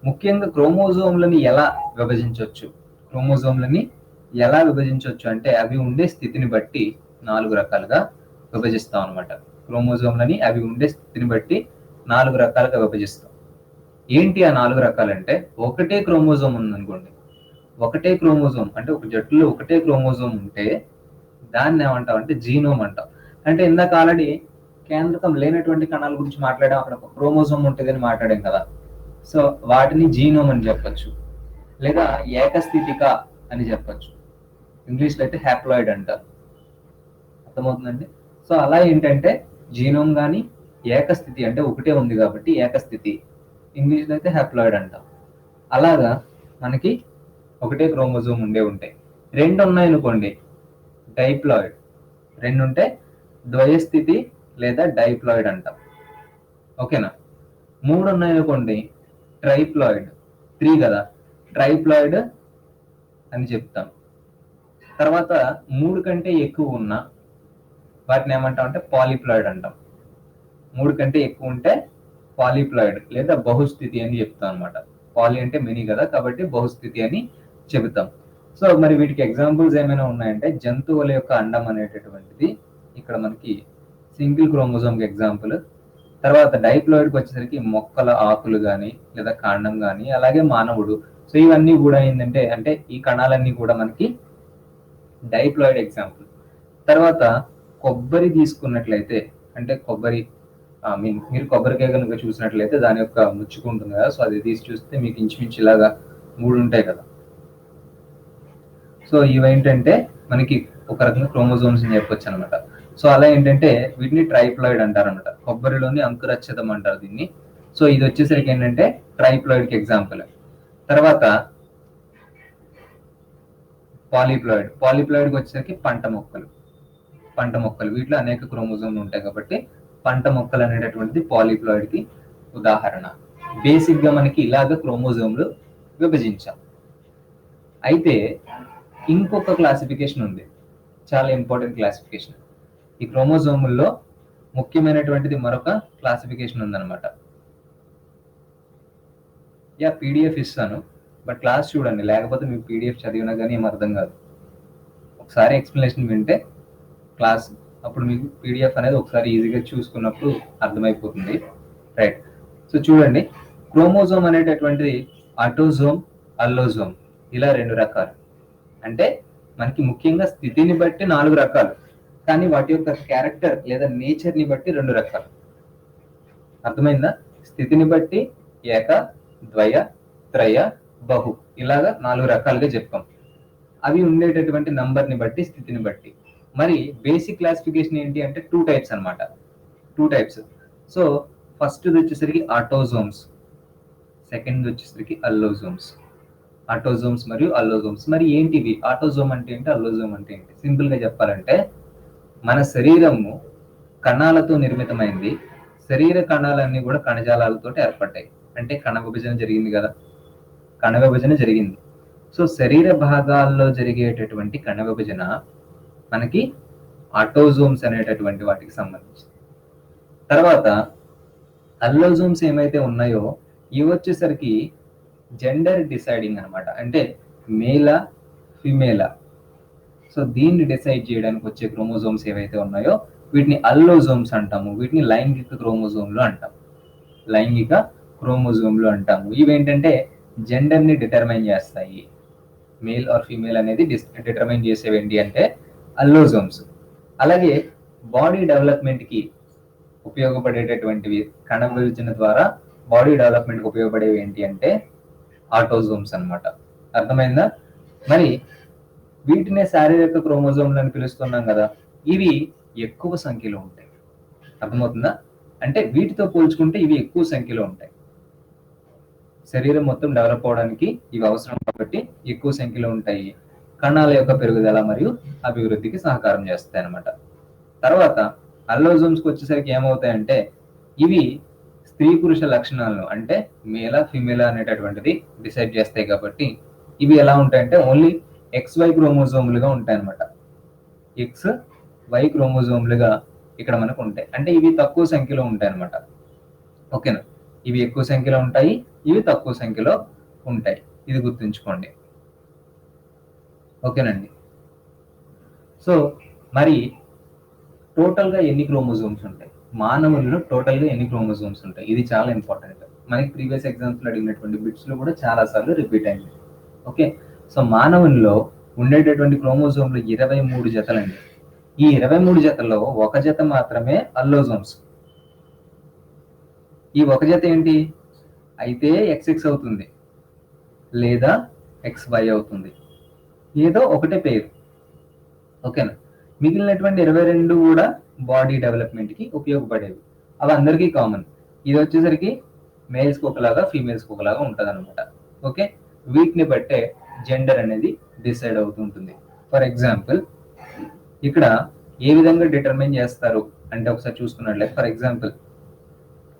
ముఖ్యంగా క్రోమోజోమ్లని ఎలా విభజించవచ్చు, అంటే అవి ఉండే స్థితిని బట్టి 4 రకాలుగా విభజిస్తాం అనమాట. క్రోమోజోమ్లని అవి ఉండే స్థితిని బట్టి 4 రకాలుగా విభజిస్తాం. ఏంటి ఆ 4 రకాలంటే, ఒకటే క్రోమోజోమ్ ఉందనుకోండి, ఒకటే క్రోమోజోమ్ అంటే ఒక జట్టులో ఒకటే క్రోమోజోమ్ ఉంటే దాన్ని ఏమంటాం అంటే జీనోమ్ అంటాం. అంటే ఇందాక ఆల్రెడీ కేంద్రకం లేనటువంటి కణాల గురించి మాట్లాడాం, అక్కడ ఒక క్రోమోజోమ్ ఉంటుంది అని మాట్లాడాం కదా. సో వాటిని జీనోమ్ అని చెప్పొచ్చు, లేదా ఏకస్థితిక అని చెప్పొచ్చు. ఇంగ్లీష్లో అయితే హ్యాప్లాయిడ్ అంటారు. అర్థమవుతుందండి? సో అలా ఏంటంటే జీనోమ్ కానీ ఏకస్థితి అంటే ఒకటే ఉంది కాబట్టి ఏకస్థితి, ఇంగ్లీష్లో అయితే హ్యాప్లాయిడ్ అంటాం. అలాగా మనకి ఒకటే క్రోమోజోమ్ ఉంటాయి. 2 ఉన్నాయనుకోండి డైప్లాయిడ్, 2 ఉంటే ద్వయస్థితి లేదా డైప్లాయిడ్ అంటాం. ఓకేనా, 3 ఉన్నాయనుకోండి ట్రైప్లాయిడ్, 3 కదా, ట్రైప్లాయిడ్ అని చెప్తాం. తర్వాత 3 కంటే ఎక్కువ ఉన్న వాటిని ఏమంటాం అంటే పాలిప్లాయిడ్ అంటాం. 3 కంటే ఎక్కువ ఉంటే పాలిప్లాయిడ్ లేదా బహుస్థితి అని చెప్తాం అనమాట. పాలి అంటే మెనీ కదా, కాబట్టి బహుస్థితి అని చెబుతాం. సో మరి వీటికి ఎగ్జాంపుల్స్ ఏమైనా ఉన్నాయంటే, జంతువుల యొక్క అండం అనేటటువంటిది ఇక్కడ మనకి సింగిల్ క్రోమోజోమ్ ఎగ్జాంపుల్. తర్వాత డైప్లాయిడ్కి వచ్చేసరికి మొక్కల ఆకులు కానీ లేదా కాండం కానీ, అలాగే మానవుడు. సో ఇవన్నీ కూడా ఏంటంటే అంటే ఈ కణాలన్నీ కూడా మనకి డైప్లాయిడ్ ఎగ్జాంపుల్. తర్వాత కొబ్బరి తీసుకున్నట్లయితే, అంటే కొబ్బరి మీరు కొబ్బరికాయ కనుక చూసినట్లయితే దాని యొక్క ముచ్చుకుంటుంది కదా, సో అది తీసి చూస్తే మీకు ఇంచుమించు ఇలాగా 3 ఉంటాయి కదా. సో ఇవేంటంటే మనకి ఒక రకంగా క్రోమోజోమ్స్ అని చెప్పొచ్చు అనమాట. సో అలా ఏంటంటే వీటిని ట్రైప్లాయిడ్ అంటారు అనమాట. కొబ్బరిలోని అంకురచ్ఛేదం అంటారు దీన్ని. సో ఇది వచ్చేసరికి ఏంటంటే ట్రైప్లాయిడ్ కి ఎగ్జాంపుల్. తర్వాత పాలీప్లాయిడ్. పాలీప్లాయిడ్కి వచ్చేసరికి పంట మొక్కలు వీటిలో అనేక క్రోమోజోమ్లు ఉంటాయి కాబట్టి పంట మొక్కలు అనేటటువంటిది పాలీప్లాయిడ్ కి ఉదాహరణ. బేసిక్ గా మనకి ఇలాగ క్రోమోజోమ్లు విభజించాం. అయితే ఇంకొక క్లాసిఫికేషన్ ఉంది, చాలా ఇంపార్టెంట్ క్లాసిఫికేషన్. ఈ క్రోమోజోముల్లో ముఖ్యమైనటువంటిది మరొక క్లాసిఫికేషన్ ఉందన్నమాట. పీడిఎఫ్ ఇస్తాను, బట్ క్లాస్ చూడండి, లేకపోతే మీకు పీడిఎఫ్ చదివినా కానీ ఏం అర్థం కాదు. ఒకసారి ఎక్స్ప్లెనేషన్ వింటే క్లాస్, అప్పుడు మీకు పీడిఎఫ్ అనేది ఒకసారి ఈజీగా చూసుకున్నప్పుడు అర్థమైపోతుంది. రైట్. సో చూడండి, క్రోమోజోమ్ అనేటటువంటిది ఆటోజోమ్, అల్లోజోమ్ ఇలా 2 రకాలు. అంటే మనకి ముఖ్యంగా స్థితిని బట్టి 4 రకాలు, కానీ వాటి యొక్క క్యారెక్టర్ లేదా నేచర్ ని బట్టి 2 రకాలు. అర్థమైందా? స్థితిని బట్టి ఏక, ద్వయ, త్రయ, బహు ఇలాగా 4 రకాలుగా చెప్తాం. అవి ఉండేటటువంటి నంబర్ ని బట్టి, స్థితిని బట్టి. మరి బేసిక్ క్లాసిఫికేషన్ ఏంటి అంటే 2 టైప్స్ అనమాట. 2 టైప్స్. సో ఫస్ట్ వచ్చేసరికి ఆటోజోమ్స్, సెకండ్ వచ్చేసరికి అల్లోజోమ్స్. ఆటోజోమ్స్ మరియు అల్లోజోమ్స్. మరి ఏంటివి? ఆటోజోమ్ అంటే ఏంటి, అల్లోజోమ్ అంటే ఏంటి? సింపుల్ గా చెప్పాలంటే మన శరీరము కణాలతో నిర్మితమైంది. శరీర కణాలన్నీ కూడా కణజాలాలతో ఏర్పడ్డాయి. అంటే కణ విభజన జరిగింది కదా, కణ విభజన జరిగింది. సో శరీర భాగాల్లో జరిగేటటువంటి కణ విభజన మనకి ఆటోజోమ్స్ అనేటటువంటి వాటికి సంబంధించి. తర్వాత అల్లోజోమ్స్ ఏమైతే ఉన్నాయో ఇవి వచ్చేసరికి జెండర్ డిసైడింగ్ అనమాట. అంటే మేలా, ఫిమేలా. సో దీన్ని డిసైడ్ చేయడానికి వచ్చే క్రోమోజోమ్స్ ఏవైతే ఉన్నాయో వీటిని అల్లోజోమ్స్ అంటాము. వీటిని లైంగిక క్రోమోజోమ్లు అంటాము. లైంగిక క్రోమోజోమ్లు అంటాము. ఇవేంటంటే జెండర్ ని డిటర్మైన్ చేస్తాయి. మేల్ ఆర్ ఫీమేల్ అనేది డిటర్మైన్ చేసేవి ఏంటి అంటే అల్లోజోమ్స్. అలాగే బాడీ డెవలప్మెంట్ కి ఉపయోగపడేటటువంటివి, కణ విభజన ద్వారా బాడీ డెవలప్మెంట్ కి ఉపయోగపడేవి ఏంటి అంటే ఆటోజోమ్స్ అన్నమాట. అర్థమైందా? మరి వీటినే శారీరక క్రోమోజోమ్లు అని పిలుస్తున్నాం కదా, ఇవి ఎక్కువ సంఖ్యలో ఉంటాయి. అర్థమవుతుందా? అంటే వీటితో పోల్చుకుంటే ఇవి ఎక్కువ సంఖ్యలో ఉంటాయి. శరీరం మొత్తం డెవలప్ అవడానికి ఇవి అవసరం కాబట్టి ఎక్కువ సంఖ్యలో ఉంటాయి. కణాల యొక్క పెరుగుదల మరియు అభివృద్ధికి సహకారం చేస్తాయి అన్నమాట. తర్వాత అల్లోజోమ్స్కి వచ్చేసరికి ఏమవుతాయంటే ఇవి స్త్రీ పురుష లక్షణాలను, అంటే మేలా ఫిమేలా అనేటటువంటిది డిసైడ్ చేస్తాయి. కాబట్టి ఇవి ఎలా ఉంటాయంటే ఓన్లీ XY క్రోమోజోమ్లుగా ఉంటాయి అన్నమాట. XY క్రోమోజోమ్లుగా ఇక్కడ మనకు ఉంటాయి. అంటే ఇవి తక్కువ సంఖ్యలో ఉంటాయి అన్నమాట. ఓకేనా? ఇవి ఎక్కువ సంఖ్యలో ఉంటాయి, ఇవి తక్కువ సంఖ్యలో ఉంటాయి. ఇది గుర్తుంచుకోండి. ఓకేనండి. సో మరి టోటల్గా ఎన్ని క్రోమోజోమ్స్ ఉంటాయి? మానవుల్లో టోటల్గా ఎన్ని క్రోమోజోమ్స్ ఉంటాయి? ఇది చాలా ఇంపార్టెంట్. మనకి ప్రీవియస్ ఎగ్జామ్స్లో అడిగినటువంటి బిట్స్లో కూడా చాలా సార్లు రిపీట్ అయింది. ఓకే. సో మానవుల్లో ఉండేటటువంటి క్రోమోజోమ్లు 23 జతలండి. ఈ 23 జతల్లో ఒక జత మాత్రమే అల్లోజోమ్స్. ఈ ఒక జత ఏంటి? అయితే XX అవుతుంది లేదా XY అవుతుంది, ఏదో ఒకటే పేరు. ఓకేనా? మిగిలినటువంటి 22 కూడా బాడీ డెవలప్మెంట్ కి ఉపయోగపడేవి. అవి అందరికీ కామన్. ఇది వచ్చేసరికి మేల్స్కి ఒకలాగా, ఫీమేల్స్కి ఒకలాగా ఉంటుంది అనమాట. ఓకే. వీటిని బట్టే జెండర్ అనేది డిసైడ్ అవుతుంటుంది. ఫర్ ఎగ్జాంపుల్ ఇక్కడ ఏ విధంగా డిటర్మైన్ చేస్తారు అంటే ఒకసారి చూసుకున్నట్లయితే, ఫర్ ఎగ్జాంపుల్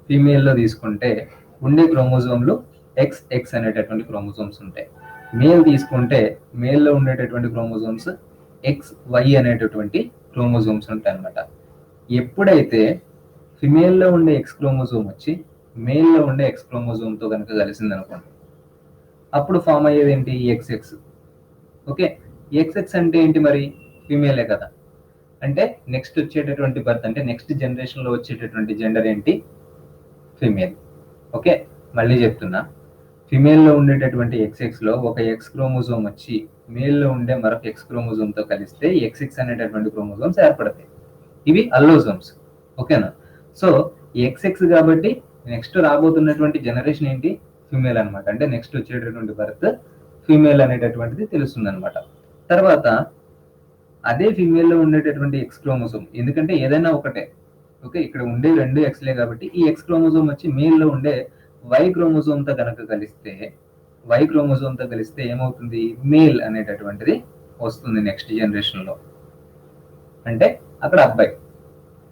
ఫీమేల్లో తీసుకుంటే ఉండే క్రోమోజోమ్లు XX అనేటటువంటి క్రోమోజోమ్స్ ఉంటాయి. మేల్ తీసుకుంటే మేల్లో ఉండేటటువంటి క్రోమోజోమ్స్ XY అనేటటువంటి క్రోమోజోమ్స్ ఉంటాయి అన్నమాట. ఎప్పుడైతే ఫిమేల్లో ఉండే X క్రోమోజోమ్ వచ్చి మేల్లో ఉండే X క్రోమోజోమ్తో కనుక కలిసింది అనుకోండి, అప్పుడు ఫామ్ అయ్యేది ఏంటి? XX. ఓకే. XX అంటే ఏంటి? మరి ఫీమేలే కదా. అంటే నెక్స్ట్ వచ్చేటటువంటి బర్త్, అంటే నెక్స్ట్ జనరేషన్లో వచ్చేటటువంటి జెండర్ ఏంటి? ఫీమేల్. ఓకే. మళ్ళీ చెప్తున్నా, ఫిమేల్లో ఉండేటటువంటి XX లో ఒక X క్రోమోజోమ్ వచ్చి మేల్లో ఉండే మరొక X క్రోమోజోమ్తో కలిస్తే XX అనేటటువంటి క్రోమోజోమ్స్ ఏర్పడతాయి. ఇవి అల్లోజోమ్స్. ఓకేనా? సో XX కాబట్టి నెక్స్ట్ రాబోతున్నటువంటి జనరేషన్ ఏంటి? ఫిమేల్ అనమాట. అంటే నెక్స్ట్ వచ్చేటటువంటి బర్త్ ఫిమేల్ అనేటటువంటిది తెలుస్తుంది అనమాట. తర్వాత అదే ఫీమేల్లో ఉండేటటువంటి ఎక్స్ క్రోమోజోమ్, ఎందుకంటే ఏదైనా ఒకటే. ఓకే, ఇక్కడ ఉండే రెండు ఎక్స్లే కాబట్టి ఈ ఎక్స్ క్రోమోజోమ్ వచ్చి మేల్లో ఉండే వై క్రోమోజోమ్తో కనుక కలిస్తే ఏమవుతుంది, మేల్ అనేటటువంటిది వస్తుంది నెక్స్ట్ జనరేషన్లో, అంటే అక్కడ అబ్బాయి.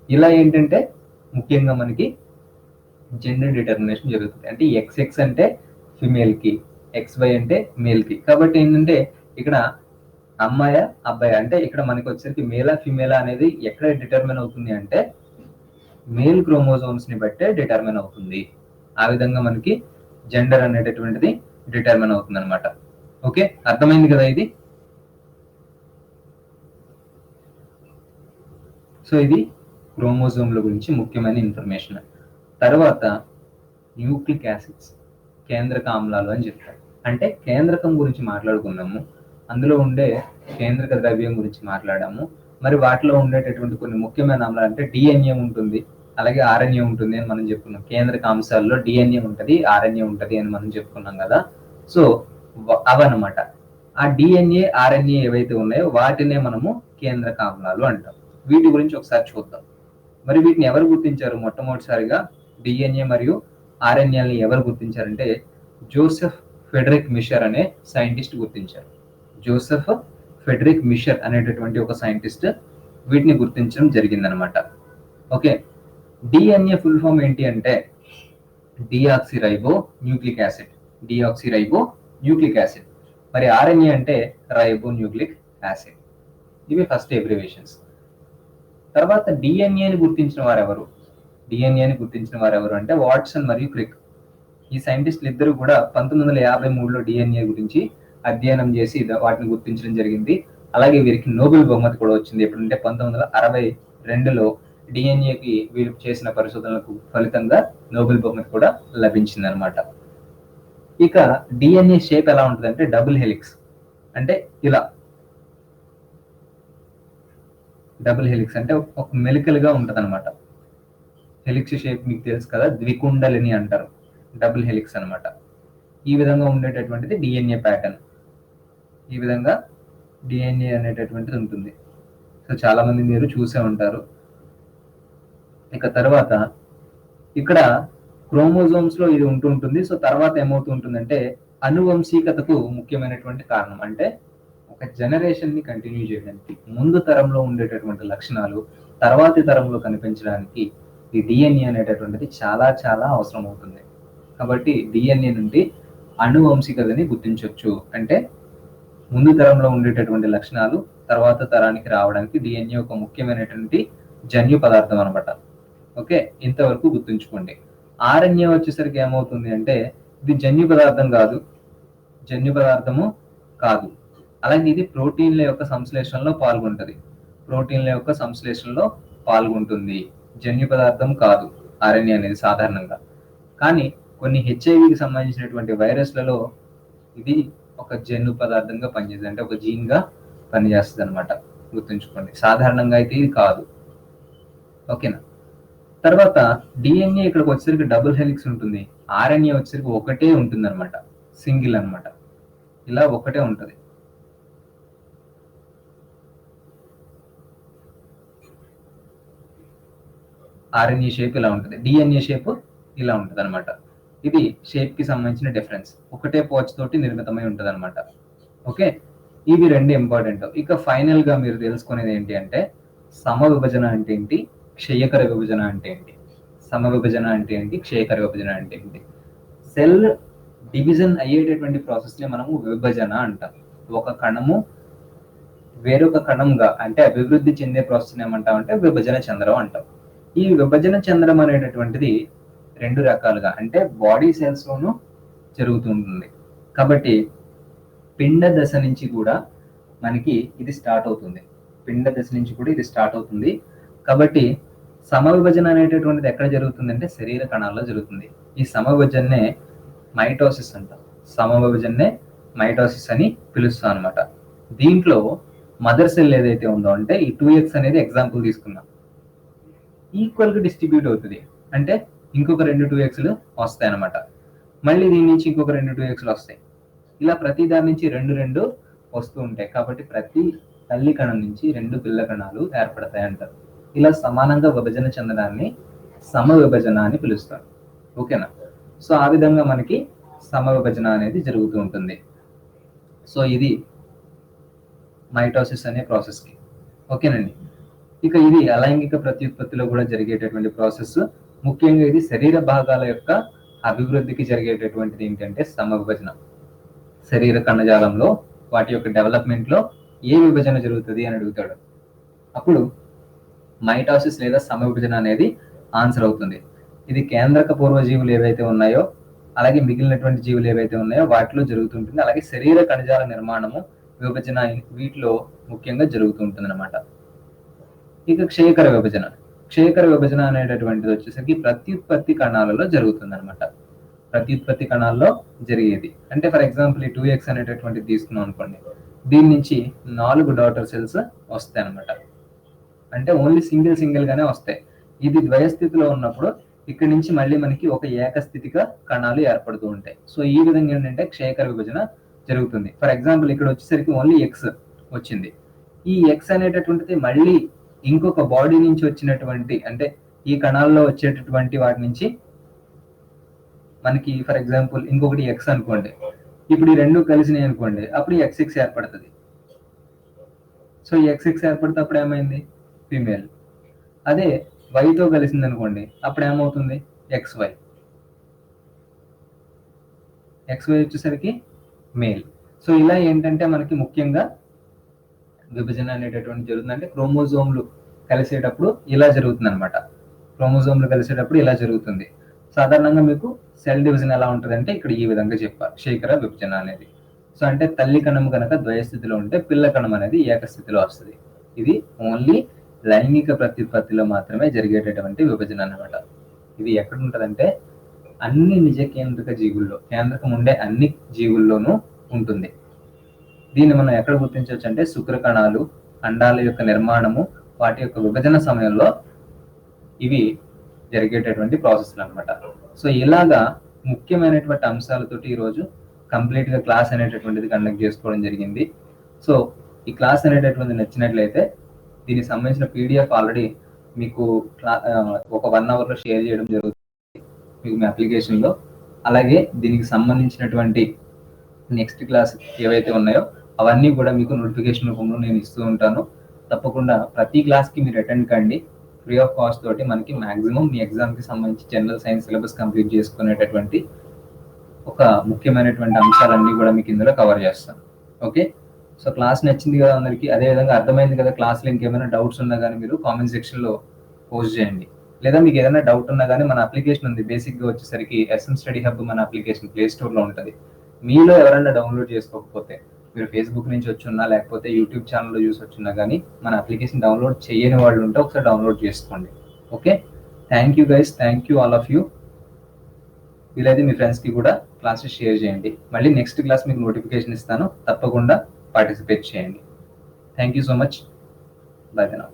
ఇలా ఏంటంటే ముఖ్యంగా మనకి జెండర్ డిటర్మినేషన్ జరుగుతుంది. అంటే ఎక్స్ఎక్స్ అంటే ఫిమేల్కి, XY అంటే మేల్కి. కాబట్టి ఏంటంటే ఇక్కడ అమ్మాయ అబ్బాయి, అంటే ఇక్కడ మనకి వచ్చేసరికి మేలా ఫిమేలా అనేది ఎక్కడ డిటర్మిన్ అవుతుంది అంటే మేల్ క్రోమోజోమ్స్ ని బట్టే డిటర్మిన్ అవుతుంది. ఆ విధంగా మనకి జెండర్ అనేటటువంటిది డిటర్మిన్ అవుతుంది అనమాట. ఓకే, అర్థమైంది కదా ఇది. సో ఇది క్రోమోజోమ్ల గురించి ముఖ్యమైన ఇన్ఫర్మేషన్. తర్వాత న్యూక్లిక్ యాసిడ్స్, కేంద్రక ఆమ్లాలు అని చెప్తారు. అంటే కేంద్రకం గురించి మాట్లాడుకున్నాము, అందులో ఉండే కేంద్రక ద్రవ్యం గురించి మాట్లాడాము. మరి వాటిలో ఉండేటటువంటి కొన్ని ముఖ్యమైన ఆమ్లాలు అంటే డిఎన్ఏ ఉంటుంది, అలాగే ఆర్ఎన్ఏ ఉంటుంది అని మనం చెప్పుకున్నాం. కేంద్రక అంశాల్లో డిఎన్ఏ ఉంటుంది, ఆర్ఎన్ఏ ఉంటుంది అని మనం చెప్పుకున్నాం కదా. సో అవన్నమాట ఆ డిఎన్ఏ ఆర్ఎన్ఏ ఏవైతే ఉన్నాయో వాటినే మనము కేంద్రక ఆమ్లాలు అంటాం. వీటి గురించి ఒకసారి చూద్దాం. మరి వీటిని ఎవరు గుర్తించారు? మొట్టమొదటిసారిగా డిఎన్ఏ మరియు ఆర్ఎన్ఏని ఎవరు గుర్తించారంటే జోసెఫ్ ఫెడరిక్ మిషర్ అనే సైంటిస్ట్ గుర్తించారు. జోసెఫ్ ఫెడరిక్ మిషర్ అనేటటువంటి ఒక సైంటిస్ట్ వీటిని గుర్తించడం జరిగిందనమాట. ఓకే, డిఎన్ఏ ఫుల్ ఫామ్ ఏంటి అంటే deoxyribo nucleic acid, deoxyribo nucleic acid. మరి ఆర్ఎన్ఏ అంటే రైబో న్యూక్లిక్ యాసిడ్. ఇవి ఫస్ట్ ఎబ్రివేషన్స్. తర్వాత డిఎన్ఏని గుర్తించిన వారు ఎవరు అంటే వాట్సన్ మరియు క్రిక్. ఈ సైంటిస్టులు ఇద్దరు కూడా 1953లో డిఎన్ఏ గురించి అధ్యయనం చేసి వాటిని గుర్తించడం జరిగింది. అలాగే వీరికి నోబెల్ బహుమతి కూడా వచ్చింది. ఎప్పుడంటే 1962లో డిఎన్ఏకి వీరు చేసిన పరిశోధనలకు ఫలితంగా నోబెల్ బహుమతి కూడా లభించింది అనమాట. ఇక డిఎన్ఏ షేప్ ఎలా ఉంటుంది అంటే డబుల్ హెలిక్స్, అంటే ఇలా డబుల్ హెలిక్స్ అంటే ఒక మెలికలుగా ఉంటుంది అనమాట. హెలిక్స్ షేప్ మీకు తెలుసు కదా, ద్వికుండలిని అంటారు, డబుల్ హెలిక్స్ అనమాట. ఈ విధంగా ఉండేటటువంటిది డిఎన్ఏ ప్యాటర్న్. ఈ విధంగా డిఎన్ఏ అనేటటువంటిది ఉంటుంది. సో చాలా మంది మీరు చూసే ఉంటారు. ఇక తర్వాత ఇక్కడ క్రోమోజోమ్స్ లో ఇది ఉంటుంటుంది. సో తర్వాత ఏమవుతుంటుందంటే అనువంశికతకు ముఖ్యమైనటువంటి కారణం, అంటే ఒక జనరేషన్ ని కంటిన్యూ చేయడానికి ముందు తరంలో ఉండేటటువంటి లక్షణాలు తర్వాతి తరంలో కనిపించడానికి ఈ డిఎన్ఏ అనేటటువంటిది చాలా చాలా అవసరం అవుతుంది. కాబట్టి డిఎన్ఏ నుండి అనువంశికతని గుర్తించవచ్చు. అంటే ముందు తరంలో ఉండేటటువంటి లక్షణాలు తర్వాత తరానికి రావడానికి డిఎన్ఏ ఒక ముఖ్యమైనటువంటి జన్యు పదార్థం అనమాట. ఓకే, ఇంతవరకు గుర్తుంచుకోండి. ఆర్ఎన్ఏ వచ్చేసరికి ఏమవుతుంది అంటే ఇది జన్యు పదార్థము కాదు. అలాగే ఇది ప్రోటీన్ల యొక్క సంశ్లేషణలో పాల్గొంటుంది. జన్యు పదార్థం కాదు ఆర్ఎన్ఏ అనేది సాధారణంగా. కానీ కొన్ని హెచ్ఐవికి సంబంధించినటువంటి వైరస్లలో ఇది ఒక జన్యు పదార్థంగా పనిచేస్తుంది, అంటే ఒక జీన్ గా పనిచేస్తుంది అనమాట. గుర్తుంచుకోండి, సాధారణంగా అయితే ఇది కాదు. ఓకేనా. తర్వాత డిఎన్ఏ ఇక్కడికి వచ్చేసరికి డబుల్ హెలిక్స్ ఉంటుంది, ఆర్ఎన్ఏ వచ్చేసరికి ఒకటే ఉంటుంది అనమాట, సింగిల్ అనమాట. ఇలా ఒకటే ఉంటుంది. ఆర్ఎన్ఏ షేప్ ఇలా ఉంటుంది, డిఎన్ఏ షేప్ ఇలా ఉంటుంది అనమాట. ఇది షేప్ కి సంబంధించిన డిఫరెన్స్. ఒకటే పోచ్ తోటి నిర్మితమై ఉంటుంది అనమాట. ఓకే, ఇవి రెండు ఇంపార్టెంట్. ఇక ఫైనల్ గా మీరు తెలుసుకునేది ఏంటి అంటే సమ విభజన అంటే ఏంటి, క్షయకర విభజన అంటే ఏంటి. సమ విభజన అంటే ఏంటి, క్షయకర విభజన అంటే ఏంటి. సెల్ డివిజన్ అయ్యేటటువంటి ప్రాసెస్ ని మనము విభజన అంటాం. ఒక కణము వేరొక కణంగా అంటే అభివృద్ధి చెందే ప్రాసెస్ ఏమంటామంటే విభజన చెందడం అంటాం. ఈ విభజన చెందడం అనేటటువంటిది రెండు రకాలుగా, అంటే బాడీ సెల్స్ లోనూ జరుగుతుంటుంది. కాబట్టి పిండ దశ నుంచి కూడా మనకి ఇది స్టార్ట్ అవుతుంది. కాబట్టి సమవిభజన అనేటటువంటిది ఎక్కడ జరుగుతుందంటే శరీర కణాల్లో జరుగుతుంది. ఈ సమవిభజనే మైటోసిస్ అంటాం. సమవిభజనే మైటోసిస్ అని పిలుస్తాం అనమాట. దీంట్లో మదర్ సెల్ ఏదైతే ఉందో, అంటే ఈ 2x అనేది ఎగ్జాంపుల్ తీసుకున్నాం, ఈక్వల్ గా డిస్ట్రిబ్యూట్ అవుతుంది. అంటే ఇంకొక 2 2xలు వస్తాయి అనమాట. మళ్ళీ దీని నుంచి ఇంకొక 2 2xలు వస్తాయి. ఇలా ప్రతి దాని నుంచి 2 2 వస్తూ ఉంటాయి. కాబట్టి ప్రతి తల్లి కణం నుంచి 2 పిల్ల కణాలు ఏర్పడతాయి అంటారు. ఇలా సమానంగా విభజన చెందడాన్ని సమ విభజన అని పిలుస్తారు. ఓకేనా? సో ఆ విధంగా మనకి సమ విభజన అనేది జరుగుతూ ఉంటుంది. సో ఇది మైటోసిస్ అనే ప్రాసెస్కి. ఓకేనండి. ఇక ఇది అలైంగిక ప్రత్యుత్పత్తిలో కూడా జరిగేటటువంటి ప్రాసెస్. ముఖ్యంగా ఇది శరీర భాగాల యొక్క అభివృద్ధికి జరిగేటటువంటిది ఏంటంటే సమ విభజన. శరీర కణజాలంలో వాటి యొక్క డెవలప్మెంట్లో ఏ విభజన జరుగుతుంది అని అడుగుతాడు. అప్పుడు మైటాసిస్ లేదా సమ విభజన అనేది ఆన్సర్ అవుతుంది. ఇది కేంద్రక పూర్వజీవులు ఏవైతే ఉన్నాయో అలాగే మిగిలినటువంటి జీవులు ఏవైతే ఉన్నాయో వాటిలో జరుగుతుంటుంది. అలాగే శరీర కణజాల నిర్మాణము విభజన వీటిలో ముఖ్యంగా జరుగుతూ ఉంటుంది అనమాట. ఇక క్షయకర విభజన. క్షయకర విభజన అనేటటువంటిది వచ్చేసరికి ప్రత్యుత్పత్తి కణాలలో జరుగుతుంది అనమాట. ప్రత్యుత్పత్తి కణాల్లో జరిగేది అంటే ఫర్ ఎగ్జాంపుల్ ఈ 2x అనేటటువంటిది తీసుకున్నాం అనుకోండి. దీని నుంచి 4 డాటర్ సెల్స్ వస్తాయి అనమాట. అంటే ఓన్లీ సింగిల్ గానే వస్తాయి. ఇది ద్వయస్థితిలో ఉన్నప్పుడు ఇక్కడ నుంచి మళ్ళీ మనకి ఒక ఏకస్థితిక కణాలు ఏర్పడుతూ ఉంటాయి. సో ఈ విధంగా ఏంటంటే క్షయకర విభజన జరుగుతుంది. ఫర్ ఎగ్జాంపుల్ ఇక్కడ వచ్చేసరికి ఓన్లీ ఎక్స్ వచ్చింది. ఈ ఎక్స్ అనేటటువంటిది మళ్ళీ ఇంకొక బాడీ నుంచి వచ్చినటువంటి అంటే ఈ కణాల్లో వచ్చేటటువంటి వాటి నుంచి మనకి ఫర్ ఎగ్జాంపుల్ ఇంకొకటి ఎక్స్ అనుకోండి. ఇప్పుడు ఈ రెండు కలిసినాయి అనుకోండి, అప్పుడు ఎక్స్ ఏర్పడుతుంది. సో ఎక్స్ ఏర్పడితే అప్పుడు ఏమైంది? ఫీమేల్. అదే వైతో కలిసింది అనుకోండి, అప్పుడు ఏమవుతుంది? ఎక్స్వై వచ్చేసరికి మేల్. సో ఇలా ఏంటంటే మనకి ముఖ్యంగా విభజన అనేటటువంటి జరుగుతుంది. అంటే క్రోమోజోమ్లు కలిసేటప్పుడు ఇలా జరుగుతుంది అనమాట. క్రోమోజోమ్లు కలిసేటప్పుడు ఇలా జరుగుతుంది. సాధారణంగా మీకు సెల్ డివిజన్ ఎలా ఉంటుంది అంటే ఇక్కడ ఈ విధంగా చెప్పారు, క్షయకర విభజన అనేది. సో అంటే తల్లి కణం కనుక ద్వయస్థితిలో ఉంటే పిల్ల కణం అనేది ఏకస్థితిలో వస్తుంది. ఇది ఓన్లీ లైంగిక ప్రత్యుత్పత్తిలో మాత్రమే జరిగేటటువంటి విభజన అనమాట. ఇది ఎక్కడ ఉంటుందంటే అన్ని నిజ కేంద్రక జీవుల్లో, కేంద్రకం ఉండే అన్ని జీవుల్లోనూ ఉంటుంది. దీన్ని మనం ఎక్కడ గుర్తించవచ్చు అంటే శుక్ర కణాలు, అండాల యొక్క నిర్మాణము, వాటి యొక్క విభజన సమయంలో ఇవి జరిగేటటువంటి ప్రాసెస్లు అనమాట. సో ఇలాగా ముఖ్యమైనటువంటి అంశాలతోటి ఈరోజు కంప్లీట్గా క్లాస్ అనేటటువంటిది కండక్ట్ చేసుకోవడం జరిగింది. సో ఈ క్లాస్ అనేటటువంటిది నచ్చినట్లయితే దీనికి సంబంధించిన పీడిఎఫ్ ఆల్రెడీ మీకు ఒక 1 అవర్లో షేర్ చేయడం జరుగుతుంది మీకు మీ అప్లికేషన్లో. అలాగే దీనికి సంబంధించినటువంటి నెక్స్ట్ క్లాస్ ఏవైతే ఉన్నాయో అవన్నీ కూడా మీకు నోటిఫికేషన్ రూపంలో నేను ఇస్తూ ఉంటాను. తప్పకుండా ప్రతి క్లాస్కి మీరు అటెండ్ కండి. ఫ్రీ ఆఫ్ కాస్ట్ తోటి మనకి మ్యాక్సిమం మీ ఎగ్జామ్కి సంబంధించి జనరల్ సైన్స్ సిలబస్ కంప్లీట్ చేసుకునేటటువంటి ఒక ముఖ్యమైనటువంటి అంశాలన్నీ కూడా మీకు ఇందులో కవర్ చేస్తాను. ఓకే, సో క్లాస్ నచ్చింది కదా అందరికీ? అదేవిధంగా అర్థమైంది కదా క్లాస్లో? ఇంకేమైనా డౌట్స్ ఉన్నా కానీ మీరు కామెంట్ సెక్షన్లో పోస్ట్ చేయండి. లేదా మీకు ఏదైనా డౌట్ ఉన్నా కానీ మన అప్లికేషన్ ఉంది. బేసిక్గా వచ్చేసరికి SM స్టడీ హబ్ మన అప్లికేషన్ ప్లే స్టోర్లో ఉంటుంది. మీలో ఎవరైనా డౌన్లోడ్ చేసుకోకపోతే మీరు ఫేస్బుక్ నుంచి వచ్చున్నా లేకపోతే యూట్యూబ్ ఛానల్లో చూసి వచ్చినా కానీ మన అప్లికేషన్ డౌన్లోడ్ చేయని వాళ్ళు ఉంటే ఒకసారి డౌన్లోడ్ చేసుకోండి. Okay, thank you guys, thank you all of you. వీలైతే మీ ఫ్రెండ్స్కి కూడా క్లాసెస్ షేర్ చేయండి. మళ్ళీ నెక్స్ట్ క్లాస్ మీకు నోటిఫికేషన్ ఇస్తాను, తప్పకుండా పార్టిసిపేట్ చేయండి. Thank you so much. By now.